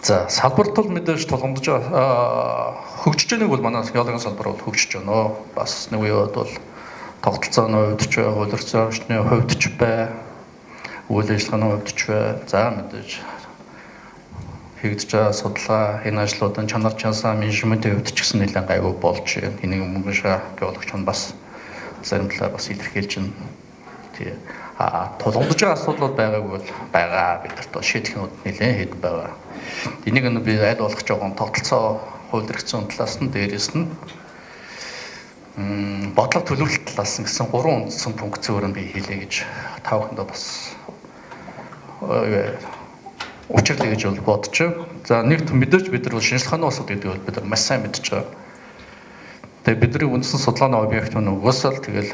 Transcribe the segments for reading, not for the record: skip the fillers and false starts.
За салбарт бол мэдээж тулгамдж хөгжиж байгааг бол манай геологийн салбар бол хөгжиж байна. Бас нэг үед бол тогтолцооны хувьд ч хууль эрх зүйн хувьд ч бай, үйл ажиллагааны хувьд ч бай. За мэдээж хийгдэж байгаа судалгаа, энэ ажлуудын чанар чанса менежментийн хувьд ч гэсэн нэлээд гайгүй болж байна. Энийг мөнгөн геологч нь бас зарим талаар бас илэрхийлж байна. Тий. Тулгамдж байгаа асуудлууд байгааг бол байгаа. Бид нарт шийдэх нь нэлээд хэд байгаа. Энийг нь би аль болох жоохон тогтолцоо хууль эрх зүйн талаас нь дээрээс нь бодлого төлөвлөлт талаас нь гэсэн 3 үндсэн функцээр нь би хэлье гэж та бүхэндээ бас учирлаа гэж бол бодож байна. За нэгт мэдээж бид нар шинжилгээний усуд гэдэг бол бид нар маш сайн мэдж байгаа. Тэгээ бидний үндсэн судалгааны объект нь угаасаа л тэгэл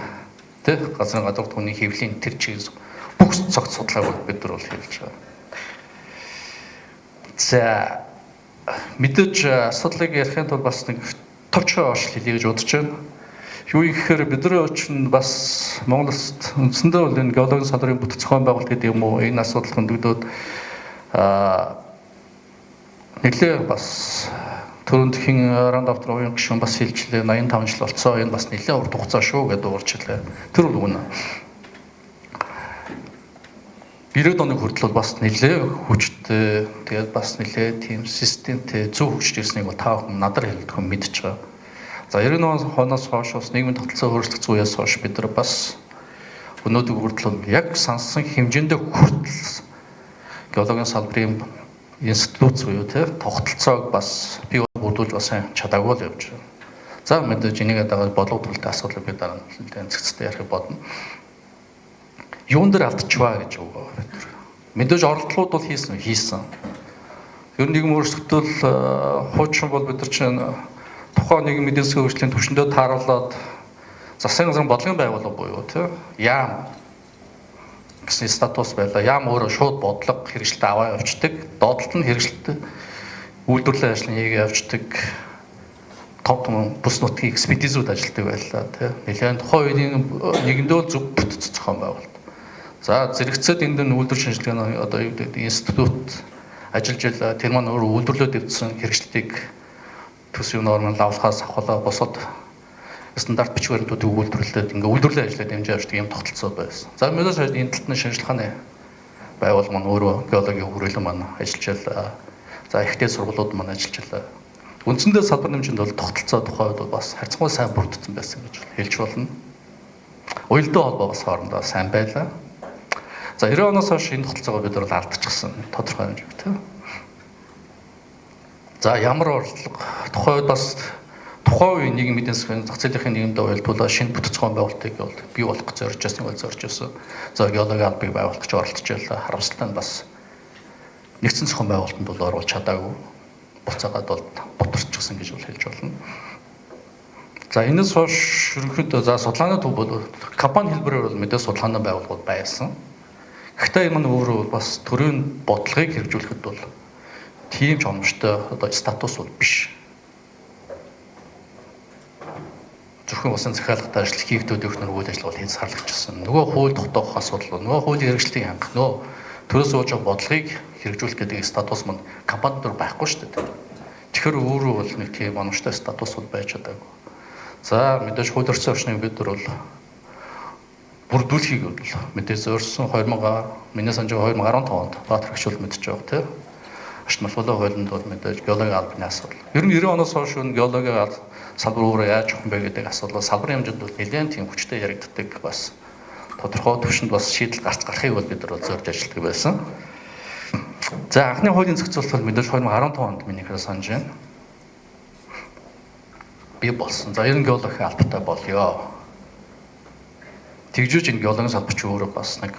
тэ газрын гадуур түүний хэвлийн тэр чиглэл бүх цогц судалгааг бол бид нар бол хийлж байгаа. За мэдээж асуудлыг ярихын тулд бас нэг товчхон оршил хэлье гэж бодож байна. Юу гэхээр бидний очинд бас Монгол улсад үндсэндээ бол энэ геологийн салбарын бүтэц зохион байгуулалт гэдэг юм уу энэ асуудал хөндөгдөөд нэлээ бас төрөндхийн рандавтар уян гишүүн бас хэлжлээ 85 жил болцоо энэ бас нэлээ урт хугацаа шүү гэдэг уурчлаа. Тэр бол үнэ. 90-ад оны хүртэл бас нэлээ хүчтэй тэгээд бас нэлээ тийм системтэй зөв хүчтэй ирснийг бол та бүхэн надад хэлдэг хүн мэдж байгаа. За 90 оноос хойш бас нийгмийн тогтолцоо өөрчлөх зүйээс хойш бид нар бас өнөөдөр хүртэл яг сансан хэмжээндээ хүртэл геологийн салбарын институт буюу тэр тогтолцоог бас бий бүрдүүлж бас чадаагүй л явж байна. За мэдээж энийг дагаад бодлого төлөлтийн асуудлыг би дараа нь цэцтэй ярих бодно. Юун дээр алдчихваа гэж үг бид нар. Мэдээж оролдлууд бол хийсэн. Ер нь нийгэм өөрчлөлтөл хуучин бол бид нар чинь тухайн нийгмийн эдийн засгийн хөгжлийн түвшиндээ тааруулаад засгийн газрын бодлогын байгууллага буюу тийм яам гэсэн статус байлаа. Яам өөрөө шууд бодлого хэрэгжилтэд аваа явуулдаг. Доотлолт нь хэрэгжилтэд үйлдвэрлэлийн ажлын хийгээ явуулдаг. Том бүс нутгийн экспедизүүд ажилладаг байлаа тийм. Нэлээд тухайн үеийн нийгэмдээ зөв бүтэц зохион байгуулалт. За зэрэгцээд энд нь үйлдвэр шинжилгээний одоо юу гэдэг институт ажиллаж байла. Тэр маань өөрөө үйлдвэрлэлд дэвсэн хэрэгжилтийг төсвийн нормыг лавлахаас ахвалаа босоод стандарт бичвэрийн үйлдвэрлэлд ингээ үйлдвэрлэлийн ажлыг дэмжиж авчдаг юм тогтолцоо байсан. За мэдээж энэ талд нь шинжилгээний байгууллага маань өөрөө геологийн хүрээлэн маань ажиллаж байла. За ихтэй сургуулиуд маань ажиллаж байла. Үндсэндээ салбар нэмжинд бол тогтолцоо тухайд бол бас харьцангуй сайн бүрдсэн байсан гэж хэлж болно. Уялдаа холбоо бас хоорондоо сайн байлаа. За 90 оноос хойш энэ тогтолцоогоо бид нар алдчихсан тодорхой хэмжээнд тийм. За ямар орлого тухайд бас тухайн үеийн нийгмийн эдийн засгийн зах зээлийн нийгэмд уялдуулаад шинэ бүтэц зохион байгуулалтыг бол бий болгох зорж байсан. За геологийн албыг байгуулах гэж оролдож байлаа. Харамсалтай нь бас нэгдсэн зохион байгуулалтанд бол оруулж чадаагүй. Буцаагаад бол бутарчихсан гэж бол хэлж болно. За энэс хойш ерөнхийдөө за судалгааны төв бол компани хэлбэрээр бол мэдээ судалгааны байгууллагууд байсан. Гэхдээ энэ өөрөө бас төрийн бодлогыг хэрэгжүүлэхэд бол тийм ч оновчтой одоо статус бол биш. Зөвхөн усан захиалгатай ажил хийгдүүд их нэг үйл ажиллагаа хийж сарлагдчихсан. Нөгөө хууль тогтоох асуудал, нөгөө хуулийн хэрэгжлийг хангах, нөгөө төрөөс ууж байгаа бодлогыг хэрэгжүүлэх гэдэг статус маань компанид байхгүй шүү дээ. Тэгэхээр өөрөө бол нэг тийм оновчтой статус бол байж чадаагүй. За мэдээж хууль эрх зүйн бид нар бол бүрдүүлэхийг бол мэдээж зорьсон 2000 санаж 2015 онд Баатар гişүүл мэдж байгаа тийм. Ашиг малгуулаа хуулинд бол мэдээж геологийн албаны асуудал. Ер нь 90 оноос хойш геологийн салбар өөрөө яаж өгөх юм бэ гэдэг асуудал салбарын хэмжээнд бол нэлээд тийм хүчтэй яригддаг бас тодорхой төвшөнд бас шийдэл гарахыг бол бид нар зорж ажилладаг байсан. За анхны хуулийн зохицуулалт бол мэдээж 2015 онд миний хэрэг санаж байна. Би болсон. За ер нь геологийн албатай болёо. Тэгжүүж энэ геологийн салбар ч өөрөө бас нэг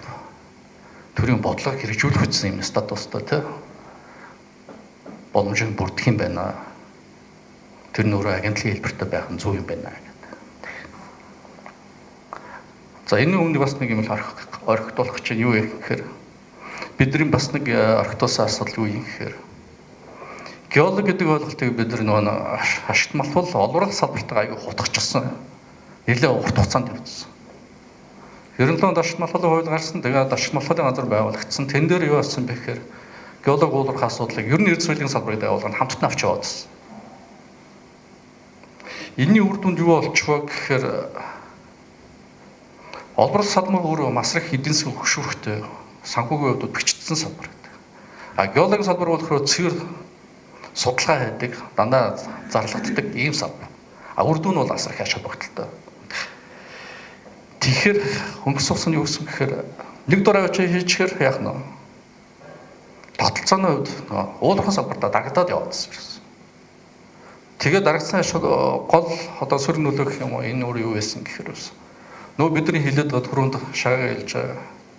төрийн бодлого хэрэгжүүлэх гэсэн юм статустай тийм боломжийг бүрдэх юм байна. Тэр нь өөрөө агентлагийн хэлбэртэй байх нь зөв юм байна гэдэг. За энэ өмнө бас нэг юм орхитуулах чинь юу гэхээр бидний бас нэг орхитуулсан асуудал юу юм гэхээр геолог гэдэг ойлголтыг бид нар ашигт малтвал олборлох салбартаа аягүй хутгачихсан. Нэлээд урт хугацаанд явуулсан. 97 онд ашигт малтвалын хууль гарсан. Тэгээд ашигт малтвалын газар байгуулагдсан. Тэн дээр юу болсон бэ гэхээр геолог уулуурах асуудлыг ер нь эрдэс соёлын салбарыг байгуулганд хамтдаа авч яваадсан. Энэний үр дүнд юу болчихвоо гэхээр олборлол салбар өөрөө масрах эдийн засгийн хөшүүрхтэй санхүүгийн хувьд бичигдсэн салбар гэдэг. Геологийн салбар болохоор цэвэр судалгаа хийдэг, дандаа зарлагддаг ийм салбар. Үр дүн нь бол асар их ач холбогдолтой. Тэгэхээр өнгөрсөн хугацаанд юу гэсэн гэхээр нэг дураа хийчихэр яах нь тогтолцооны хувьд уулуурхай салбартаа дагагдаад яваадсан гэсэн. Тэгээд дарагдсан гол одоо сөрөг нөлөө гэх юм уу энэ өөр юу байсан гэхээр нөгөө бидний хилээд түрүүнд шагаа хэлж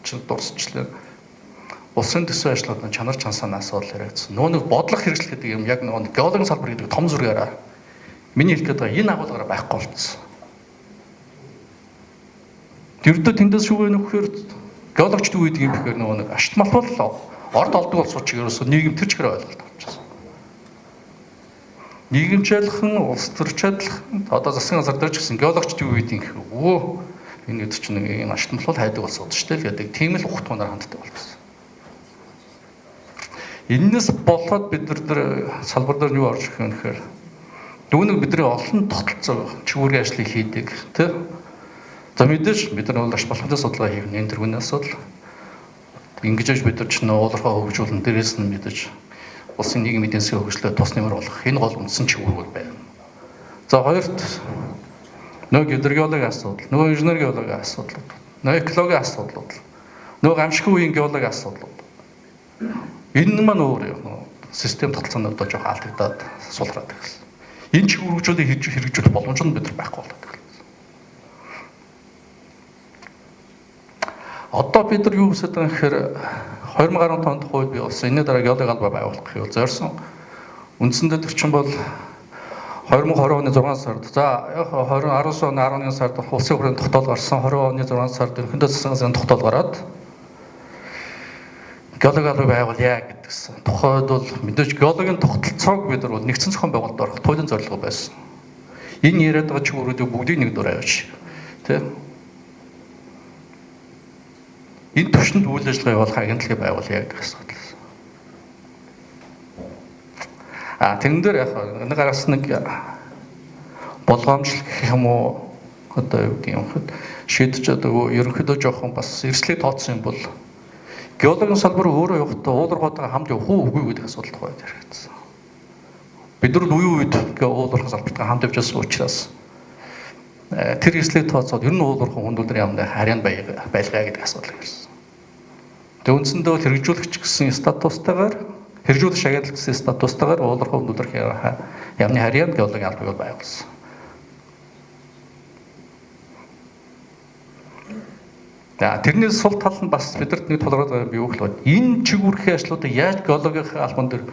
чинь дурсчлаа. Улсын төсвийн ажлууд чанар чансааны асуудал хэрэгжсэн. Нөгөө нэг бодлого хэрэгжил гэдэг юм яг нөгөө геологийн салбар гэдэг том зүргээрээ миний хэлэх гэдэг энэ агуулгаараа байхгүй болцсон. Тэрдээ тэндээс шүү гэнэ вэхээр геологчд юу гэдэг юм бэхээр нөгөө нэг ашт малбал орд олдог болсон ч ерөөсөө нийгэм тэр чигээр ойлголт авчихсан. Нийгэмч адилхан, улс төрч адилхан одоо засгийн газар дээр ч гэсэн геологчд юу гэдэг юм өө энэ үед чинь нэг юм ашт малбал хайдаг болсон шүү дээ л гэдэг тийм л ухтмаар ханддаг болсон. Эннээс болоод бид нар салбар дээр юу орж ирэх юм гэхээр дүүнэг бидний олон тогтолцоо чигүүрийн ажлыг хийдэг тий. За мэдээж бид нар бол ашт малбалын судалгаа хийх энэ төрлийн асуудал. Ингэж бид нар ч уулуурхай хөгжүүлэн дээрээс нь мэдээж улсын нийгмийн эдийн засгийн хөгжлөө тус нэмэр болгох энэ гол үндсэн чиглэл байна. За хоёрт нөгөө геологийн асуудал, нөгөө инженер геологийн асуудал, нөгөө экологийн асуудал, нөгөө гамшигын үеийн геологийн асуудал. Энэ маань өөр юм. Систем тогтолцоонуудаа жоох алдагдаад сулраад гэсэн. Энэ чиглэлүүдийг хэрэгжүүлэх боломж нь бид нар байхгүй болоод байна. Одоо бид нар юу хийсэд байгаа гэхээр 2015 онд хувьд би болсон энэ дараа геологийн албаа байгуулах гэж зорьсон. Үндсэндээ төрчин бол 2020 оны 6 сард за 19 оны 11 сард улсын хурлын тогтоол гарсан 20 оны 6 сард ерөнхийдөө засгийн газрын тогтоол гараад геологийн албаа байгуулъя гэдгсэн. Тухайд бол мэдээж геологийн тогтолцоог бид нар бол нэгдсэн зохион байгуулалт орох туйлын зорилго байсан. Энэ яриад байгаа чиглэлүүдийг бүгдийг нэг дураа явууч. Тэ? Энэ төвшөнд үйл ажиллагаа явуулах агентлагийг байгуулъя гэдэг асуудал. Тэрэн дээр яг нэг араас нэг болгоомжлол гэх юм уу одоо юу гэх юм бэ? Шийдэж одоо ерөнхийдөө жоохон бас эрсдлийг тооцсон юм бол геологийн салбар өөрөө явахдаа уулуурхайтайгаа хамт явах уу үгүй гэдэг асуудал тухайд яригдсан. Бид нар үе үед уулуурхай салбартайгаа хамт явж байсан учраас тэр эрсдлийг тооцоод ер нь уулуурхай хүндүүлэр явна харьяан байлгаа гэдэг асуудал ирсэн. Тэгээ үндсэндээ хэрэгжүүлэгч гэсэн статустайгаар хэрэгжүүлэгч агентлаг гэсэн статустайгаар уулуурхай хүндүүлэх явны харьяан геологийн албыг байгуулсан. Тэрнээс сул тал нь бас бидэрт нэг толгойд байгаа юм юу гэвэл энэ чигүүрхийн ажлуудыг яаж геологийн албан дээр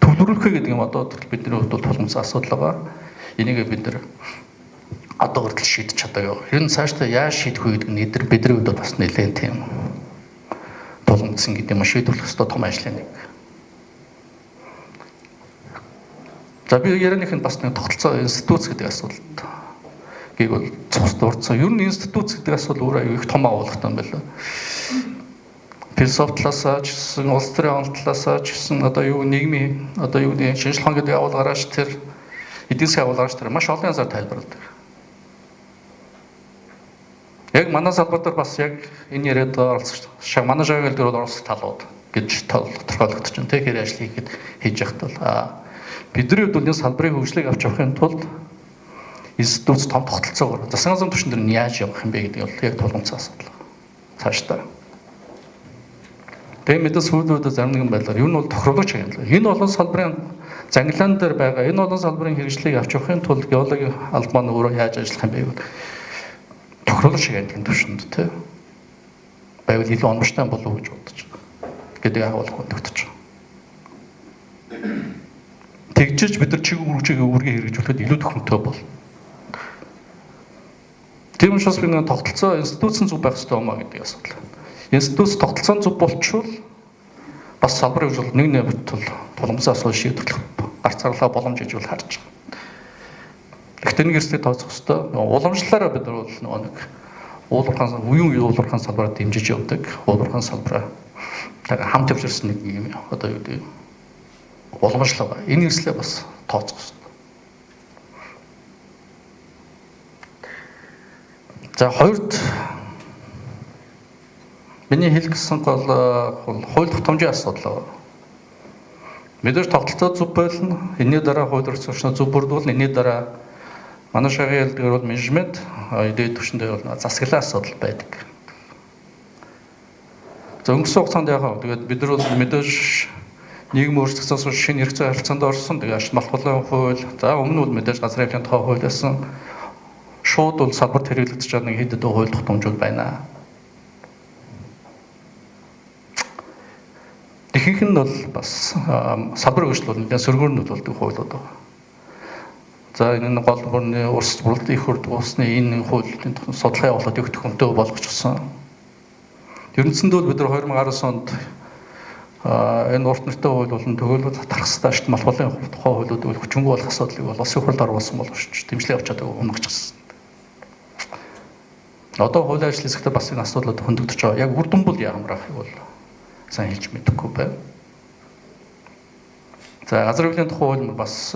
төвлөрүүлэх гэдэг юм одоо бидний хувьд бол тулгымсан асуудал байгаа. Энийг бид нар одоо хүртэл шийдэж чадаагүй. Энэ цаашдаа яаж шийдэх вэ гэдэг нь бидний хувьд бас нэлээд тийм тулгымсан гэдэг юм шийдвэрлэх ёстой том ажлын нэг. За би ярианых нь бас нэг тогтолцоо институт гэдэг асуудал гээг бол цус дурдсан. Ер нь институт гэдэг асуудал өөрөө их том агуулгатай юм байна. Философи талаасаа ч гэсэн улс төрийн онол талаасаа ч гэсэн одоо юу нийгмийн одоо юу нэг шинжилгээ гэдэг агуулгаараач тэр эдийн засгийн агуулгаараач тэр маш олон янзаар тайлбарладаг. Яг манай салбар дээр бас яг энэ яриад оролцож шаг манай жагаал дээр оролцох талууд гэж тодорхойлогдож байна. Тэгэхээр ажил хийгээд хийж явахт бол бидний хувьд энэ салбарын хөгжлийг авч явахын тулд институт том тогтолцоогоор засгийн газрын түвшин дээр нь яаж явах юм бэ гэдэг бол яг тулгымцсан асуудал. Цаашдаа. Тэгээ мэдээ сүүлдээ зарим нэгэн байдлаар юу нь бол тохируулагч агентлаг. Энэ олон салбарын занглаан дээр байгаа энэ олон салбарын хэрэгжлийг авч явахын тулд геологийн албан нь өөрөө яаж ажиллах юм бэ гэвэл тохируулагч агентлагийн түвшинд тий байвал илүү оновчтой болов уу гэж бодож гэдэг агуулга өгдөж байгаа. Тэгжиж бид нар чиг үржигээ үргээ хэрэгжүүлэхэд илүү төхөмтэй бол. Тийм учраас би нэг тогтолцоо институцийн зүг байх хэрэгтэй юмаа гэдэг асуудал. Институт тогтолцоон зүг болчвол бас салбарын хөгжил нэг нэмэлт тулгымсан асуудал шийдвэрлэх гарц гаргалаа боломж гэж бол харж байгаа. Гэхдээ нэг эрсдэл тооцох хэрэгтэй. Уламжлалаараа бид нар бол нэг уулуурхан уулуурхан салбараа дэмжиж явдаг. Уулуурхан салбараа хамт явж ирсэн нэг юм одоо юу гэдэг уламжлал байгаа. Энэ хэрэгслээ бас тооцох хэрэгтэй. За хоёрд миний хэлэх гэсэн гол хууль тогтоомжийн асуудал. Мэдээж тогтолцоо зөв болно. Энэний дараа хууль өрсөлдсөн зөв бүрдүүлнэ. Энэний дараа манай шагийн хэлдгээр бол менежмент эдийн түвшиндээ бол засаглалын асуудал байдаг. За өнгөрсөн хугацаанд яг тэгээд бид нар бол мэдээж нийгэм өөрчлөгдсөн шинэ хэрэгцээ харилцаанд орсон. Тэгээд ашиг малхуулын хууль, за өмнө нь бол мэдээж газрын эвлийн тухай хууль байсан. Шууд бол салбарт хэрэглэгдэж байгаа нэг хэд хэдэн хууль тогтоомжууд байна. Ихэнх нь бол бас салбар өөрчлөлт нэлээд сөргөөр нөлөөлдөг хуулиуд байна. За энэ гол бүрний урс бүрэлдэхүүн их хурд усны энэ хуулийн судалгаа явуулаад өгөх хүнтэй болгочихсон. Ерөнхийдөө бид нар 2019 онд энэ урт нэртэй хууль болон төгөөлөд татархстай ашигт малхуулын тухай хуулиуд бол хүчингүй болох асуудлыг бол улсын хурлд оруулсан боловч дэмжлэг авч чадаагүй унагчихсан. Одоо хуулийн ажил хэсэгтээ бас энэ асуудлууд хөндөгдөж байгаа. Яг үр дүн бол ямар ахыг бол сайн хэлж мэдэхгүй байна. За газрын эвлийн тухай хууль бас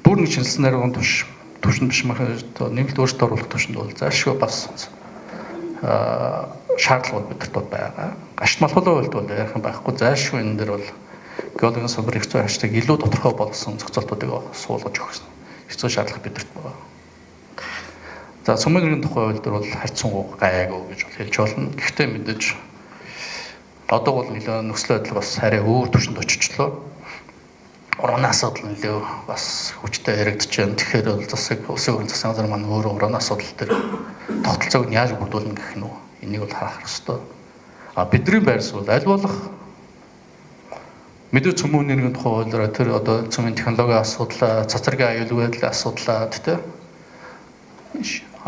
бүр нэг шинжилснээр түвшинд биш нэмэлт өөрчлөлт оруулах түвшинд бол заашгүй бас шаардлагууд бидэрт байгаа. Ашигт малхуулын хуульд бол ярих юм байхгүй. Заашгүй энэ дээр бол геологийн салбар хэрэгцээ хаштаг илүү тодорхой болсон зохицуултуудыг суулгаж өгсөн. Хэцүү шаардлага бидэрт байгаа. За цөмийн нэрийн тухай хууль дээр бол харьцангуй гайгүй гэж хэлж болно. Гэхдээ мэдээж одоо бол нэлээд нөхцөл байдал бас арай өөр түвшинд очичлоо. Ураны асуудал нэлээд бас хүчтэй яригдж байна. Тэгэхээр бол засаг улсын хурлын засгийн газар маань өөрөө ураны асуудал дээр тогтолцоог нь яаж бүрдүүлнэ гэх нь энийг бол харах хэрэгтэй. Бидний байрс бол аль болох мэдээ цөмийн нэрийн тухай хуулиараа тэр одоо цөмийн технологийн асуудал, цацрагийн аюулгүй байдлын асуудал тийм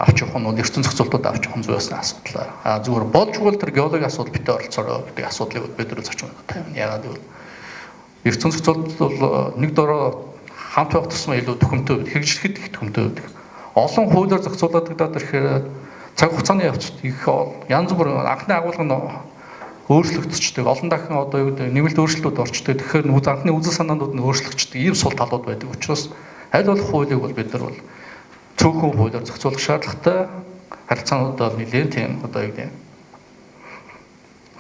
авч явах нь бол ертөнц зохицуултууд авч явах нь зүйсний асуудал. Зүгээр болж өгвөл тэр геологийн асуудал битээ оролцоороо гэдэг асуудлыг бид нар зарчим тавина. Яагаад гэвэл ертөнц зохицуулт бол нэг дороо хамт явах тусмаа илүү төхөмтэй байдаг. Хэрэгжлэхэд их төхөмтэй байдаг. Олон хуулиар зохицуулаад ирэхээр цаг хугацааны явцад их янз бүр анхны агуулга нь өөрчлөгдсөждөг. Олон дахин одоо юу гэдэг нэмэлт өөрчлөлтүүд орчдөг. Тэгэхээр анхны үзэл санаанууд нь өөрчлөгддөг. Ийм сул талууд байдаг. Учраас аль болох хуулийг бол бид нар бол цөөхөн хуулиар зохицуулах шаардлагатай. Харилцаануудаа нэлээд тийм одоо юу гэдэг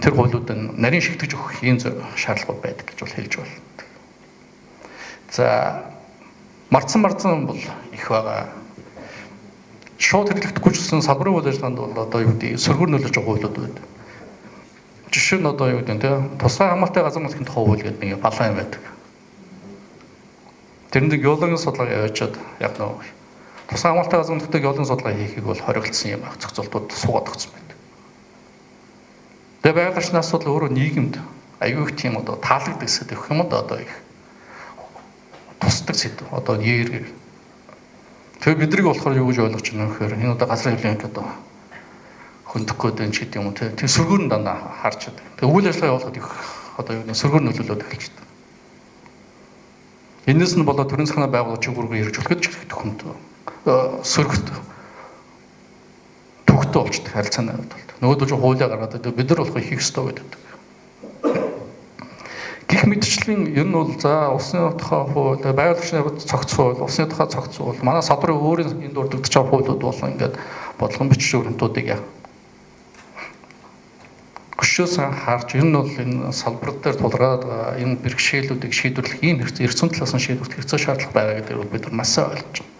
тэр хуулиудад нарийн шигтгэж өгөх ийм шаардлагууд байдаг гэж бол хэлж байна. За марцсан бол их байгаа. Шууд хэрэглэгдэхгүй ч гэсэн салбарын үйл ажиллагаанд бол одоо юу гэдэг сөргөр нөлөөлж байгаа хуулиуд байдаг. Жишээ нь одоо юу гэдэг тийм тусгай хамгаалалтын газар нутгийн тухай хууль гэдэг нэг балан юм байдаг. Тэрэнд геологийн судалгаа явуулчаад яг нэг тусгай хамгаалалтын газар нутгийн геологийн судалгаа хийхийг бол хориглосон юм ах зохицуултууд суугаад өгсөн байдаг. Тэгээ байгалийн асуудал өөрөө нийгэмд аюул их тийм одоо таалагддаг сэдв гэх юм одоо их тусдаг сэдв одоо нэр. Тэгээ бидрийг болохоор юу гэж ойлгож байна вэ гэхээр энэ одоо газрын эвлэн одоо хөндөхгүй дээ ч гэдэг юм уу тийм сөргөөр нь дандаа харж байдаг. Тэгээ үйл ажиллагаа явуулахад их одоо юу нэг сөргөөр нөлөөлөд эхэлж байна. Энэс нь болоод төрийн захны байгууллагын бүргээ хэрэгжүүлэхэд ч их төхөмтэй сөргөт төгтөө болчихдог харилцааны хувьд бол. Нөгөөдөө ч хуулиа гаргаад бид нар болох их ёстой гэдэг. Гэх мэтчлэн ер нь бол за улсын тухай хууль, байгууллагын цогц хууль, улсын тухай цогц хууль, манай салбарын өөрийн энд дурддагч байгаа хуулиуд бол ингээд бодлогон бичиж өрнтүүдийг өшөөс харж ер нь бол энэ салбар дээр тулгараад энэ бэрхшээлүүдийг шийдвэрлэх ийм эрдэнэ талаас нь шийдвэрлэх хэрэгцээ шаардлага байгаа гэдэг нь бид нар маш сайн ойлгож байна.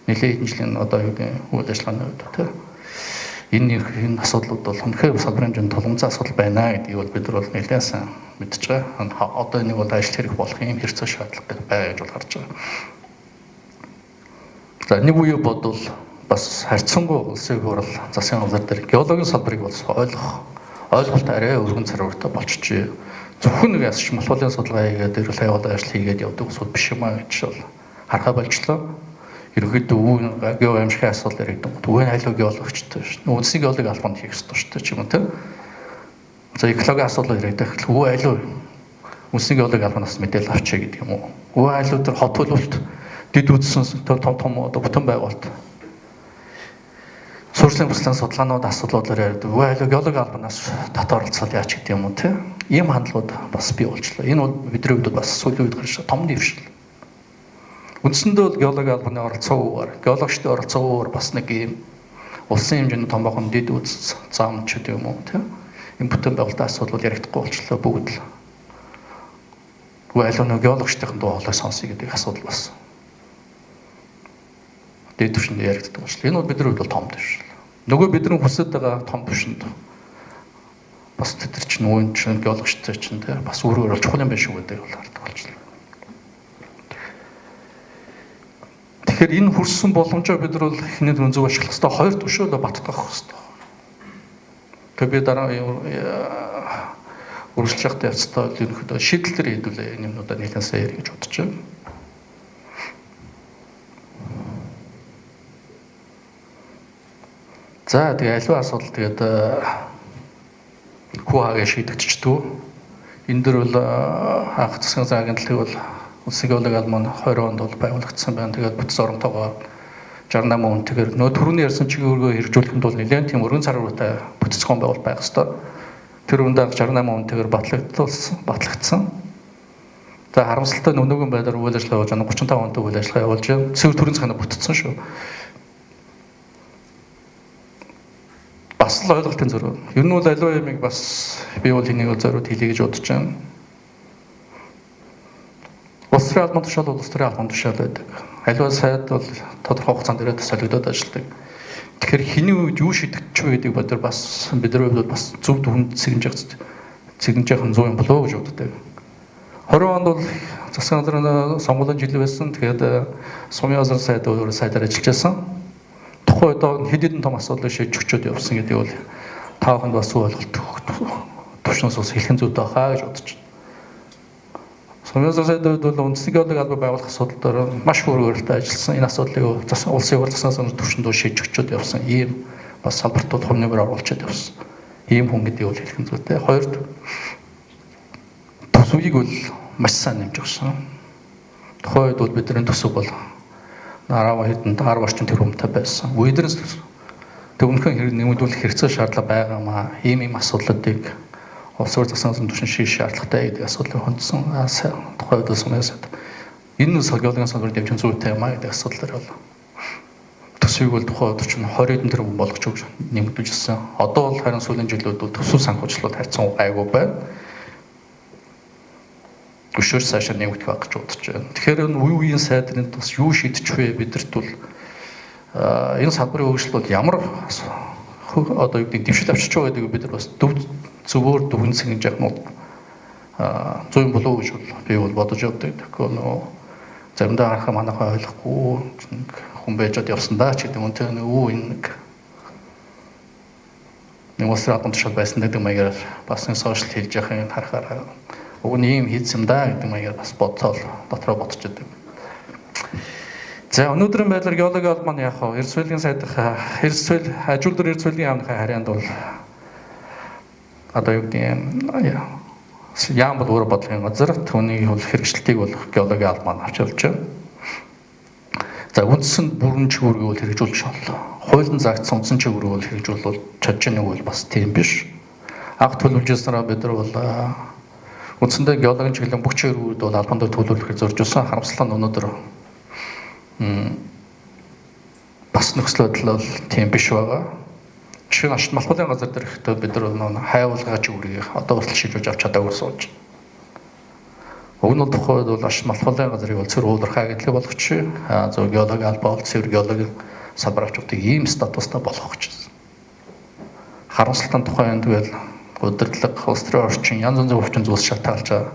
Нэлээд энэ жилийн одоо юу гэдэг үйл ажиллагааны үед тийм энэ асуудлууд бол үнэхээр салбарын хэмжээнд тулгымцсан асуудал байна гэдгийг бол бид нар бол нэлээд сайн мэдж байгаа. Одоо энийг бол ажил хэрэг болох юм хэрэгцээ шаардлага байгаа гэж бол харж байгаа. За нэг үе бодвол бас харьцангуй улсын хурал засгийн газар дээр геологийн салбарыг бол ойлголт арай өргөн царвартай болчихжээ. Зөвхөн нэг ясч малхуулын судалгаа хийгээд эрүүл хайвалын ажил хийгээд явдаг усуд биш юм аа гэж бол харахаа болчлоо. Ерөнхийдөө гео амжилтын асуудал яригдсан. Түгээн хайлуу геологчтой шүү. Үндэсний геологи албанд хийх ёстой шүү дээ ч юм уу тийм. За экологийн асуудал яригдах өвөө хайлуу үндэсний геологи албанаас мэдээлэл авчаа гэдэг юм уу. Өвөө хайлуу төр хот төлөвлөлт дэд үдсэн том одоо бүтэн байгуулалт Сурчлын бүслийн судалгаанууд асуудлуудаар ярьдаг. Үгүй геологи албанаас татвар оролцоод яач гэдэг юм уу те. Ийм хандлагууд бас бий болчлоо. Энэ бол бидний хувьд бас сүүлийн үед гарч том дэвшил. Үндсэндээ бол геологи албаны оролцоогоор, геологчдын оролцоогоор бас нэг ийм улсын хэмжээний томоохон дэд үз заамчуд юм уу те. Энэ бүтээн байгуулалтын асуудлууд яригдахгүй болчлоо бүгд л. Үгүй нэг геологчдын дуу хоолой сонсъё гэдэг асуудал болсон. Дэд түвшинд яригддаг болчлоо. Энэ бол бидний хувьд бол том дэвшил. Нөгөө бидний хүсэж байгаа том түвшинд бас тэд чинь үн чинь геологчтой чинь те бас өөрөөр чухал юм биш үү гэдэг бол хардаг болчлоо. Тэгэхээр энэ хүрсэн боломжоо бид нар бол эхний дүн зөв ашиглах хэрэгтэй. Хоёр төвшөөлө баттгах хэрэгтэй. Тэгээ би дараа үргэлжлэх явцтай ерөнхийдөө шийдэлтэр хийдүүлээ энэ юмнуудаа нэлээд сайн ярих гэж бодож байна. За тэгээ аливаа асуудал тэгээд хүү хагаа шийдэгдчихдүү. Энэ дөр бол анх засгийн заагийн төлөв бол улсын геологи албаны 20 онд бол байгуулагдсан байна. Тэгээд бүтц оронтойгоо 68 үнэтэйгээр нөө түрүүний ярьсан чиглэлөө хэрэгжүүлэхэд бол нэлээд тийм өргөн царгуутай бүтцгэн байгуул байх хэвээр. Тэр үндэ 68 үнэтэйгээр батлагдсан. За харамсалтай өнөөгөн байдлаар үйл ажиллагаа явуулж байна. 35 үнэтэй үйл ажиллагаа явуулж байна. Цэвэр төрийн захианаа бүтцсэн шүү. Бас л ойлголтын зөрүү. Ер нь бол аливаа юмыг бас би бол энийг зориуд хийлье гэж бодож байна. Улс төрийн албан тушаал бол улс төрийн албан тушаал байдаг. Аливаа сайд бол тодорхой хугацаанд ирээд солигдоод ажилладаг. Тэгэхээр хэний үед юу шийдэгдэж вэ гэдэг бодор бас бидний хувьд бас зөв дүнд цэгнэж явах 100 юм болоо гэж боддог. 20 онд бол засгийн газрын сонгуулийн жил байсан. Тэгээд сумын азар сайд өөр сайдаар ажиллаж байсан. Тухайн үед хэд хэдэн том асуудлыг шийдэж өгчөөд явсан гэдэг бол тааханд бас ойлголт төвшнөөс ус хэлхэн зүйтэй хаа гэж бодож байна. Сумын азар сайдд бол үндэсний геологи албан байгуулах асуудал дээр маш хөргөөрөлтөй ажилласан. Энэ асуудлыг улсын хурлын засгийн төвшөнд шийдэж өгчөөд явсан. Ийм бас салбартууд хувь нэмэр оруулчаад явсан. Ийм хүн гэдэг бол хэлхэн зүйтэй. Хоёрд төсвийг бол маш сайн нэмж өгсөн. Тухайн үед бол бидний төсөв бол 10 орчим тэрбумтай байсан. Үедэрс төвнөхөн хэрэг нэмэгдүүлэх хэрэгцээ шаардлага байгаамаа. Ийм асуудлуудыг улс төр засгийн түвшин шийдэх шаардлагатай гэдэг асуудлыг хөндөсөн. Тухайн үед сумын энэ геологийн салбарт дэмжин зүйтэй юм аа гэдэг асуудлаар бол төсвийг бол тухайн үед чинь 20 хэдэн тэрбум болгож өгч нэмэгдүүлжсэн. Одоо бол харин сүүлийн жилүүд бол төсөв санхүүжлууд хайцсан гайгүй байна. Өшөөс цаашаа нэмэгдэх байх гэж бодож байна. Тэгэхээр энэ үе үеийн сайдрын бас юу шийдэж вэ бидэрт бол энэ салбарын хөгжил бол ямар одоо юу гэдэг дэвшил авчиж байгаа гэдэг бид нар бас зөвөр дүгнэн сэгнэж явах нь 100 болов уу гэж би бол бодож явдаг. Тэгэхээр нөө заримдаа харахаа манайхаа ойлгохгүй хүн байжод явсан даа ч гэдэг үнтэй энэ нэг улс албан тушаал байсан гэдэг маягаар бас нэг сошиал хийж явах юм харахаар уг нь ийм хийсэн даа гэдэг маягаар бас бодцол дотроо бодож байдаг. За өнөөдрийн байдлаар геологи албаны яг Эрдсвэлийн сайдын Эрдсвэл ажилтны Эрдсвэлийн яамны харьяанд бол одоо юу гэдэг яам бол өөр бодлогын газар түүний бол хэрэгжилтийг бол геологи албан авч явж байна. За үндсэнд бүрэн чигүүргээ бол хэрэгжүүлж болно. Хуулийн заагдсан үндсэн чигүүргээ бол хэрэгжүүлвэл чадж байгаа нэг бол бас тийм биш. Анх төлөвлөжсөнөө бид нар бол үндсэндээ геологийн чиглэлийн бүх чигүүрүүд бол албан дээр төлөвлөхөөр зорж байсан. Харамсалтай нь өнөөдөр бас нөхцөл байдал бол тийм биш байгаа. Жишээ нь ашиг малхуулын газар дээр ихдээ бид нар хайвуулгын чигүүрийг одоо хүртэл шийдвэрж авч чадаагүй сууж. Уг нь тухайд бол ашиг малхуулын газрыг бол цэвэр уулархаа гэдгээ болгоч. Зөв геологи албаа бол цэвэр геологи салбар авчдыг ийм статустай болгох гэж. Харамсалтай нь тухайд тэгэл удирдлага, улс төрийн орчин, янз янзын өвчин зүйлс шалтгаалж байгаа.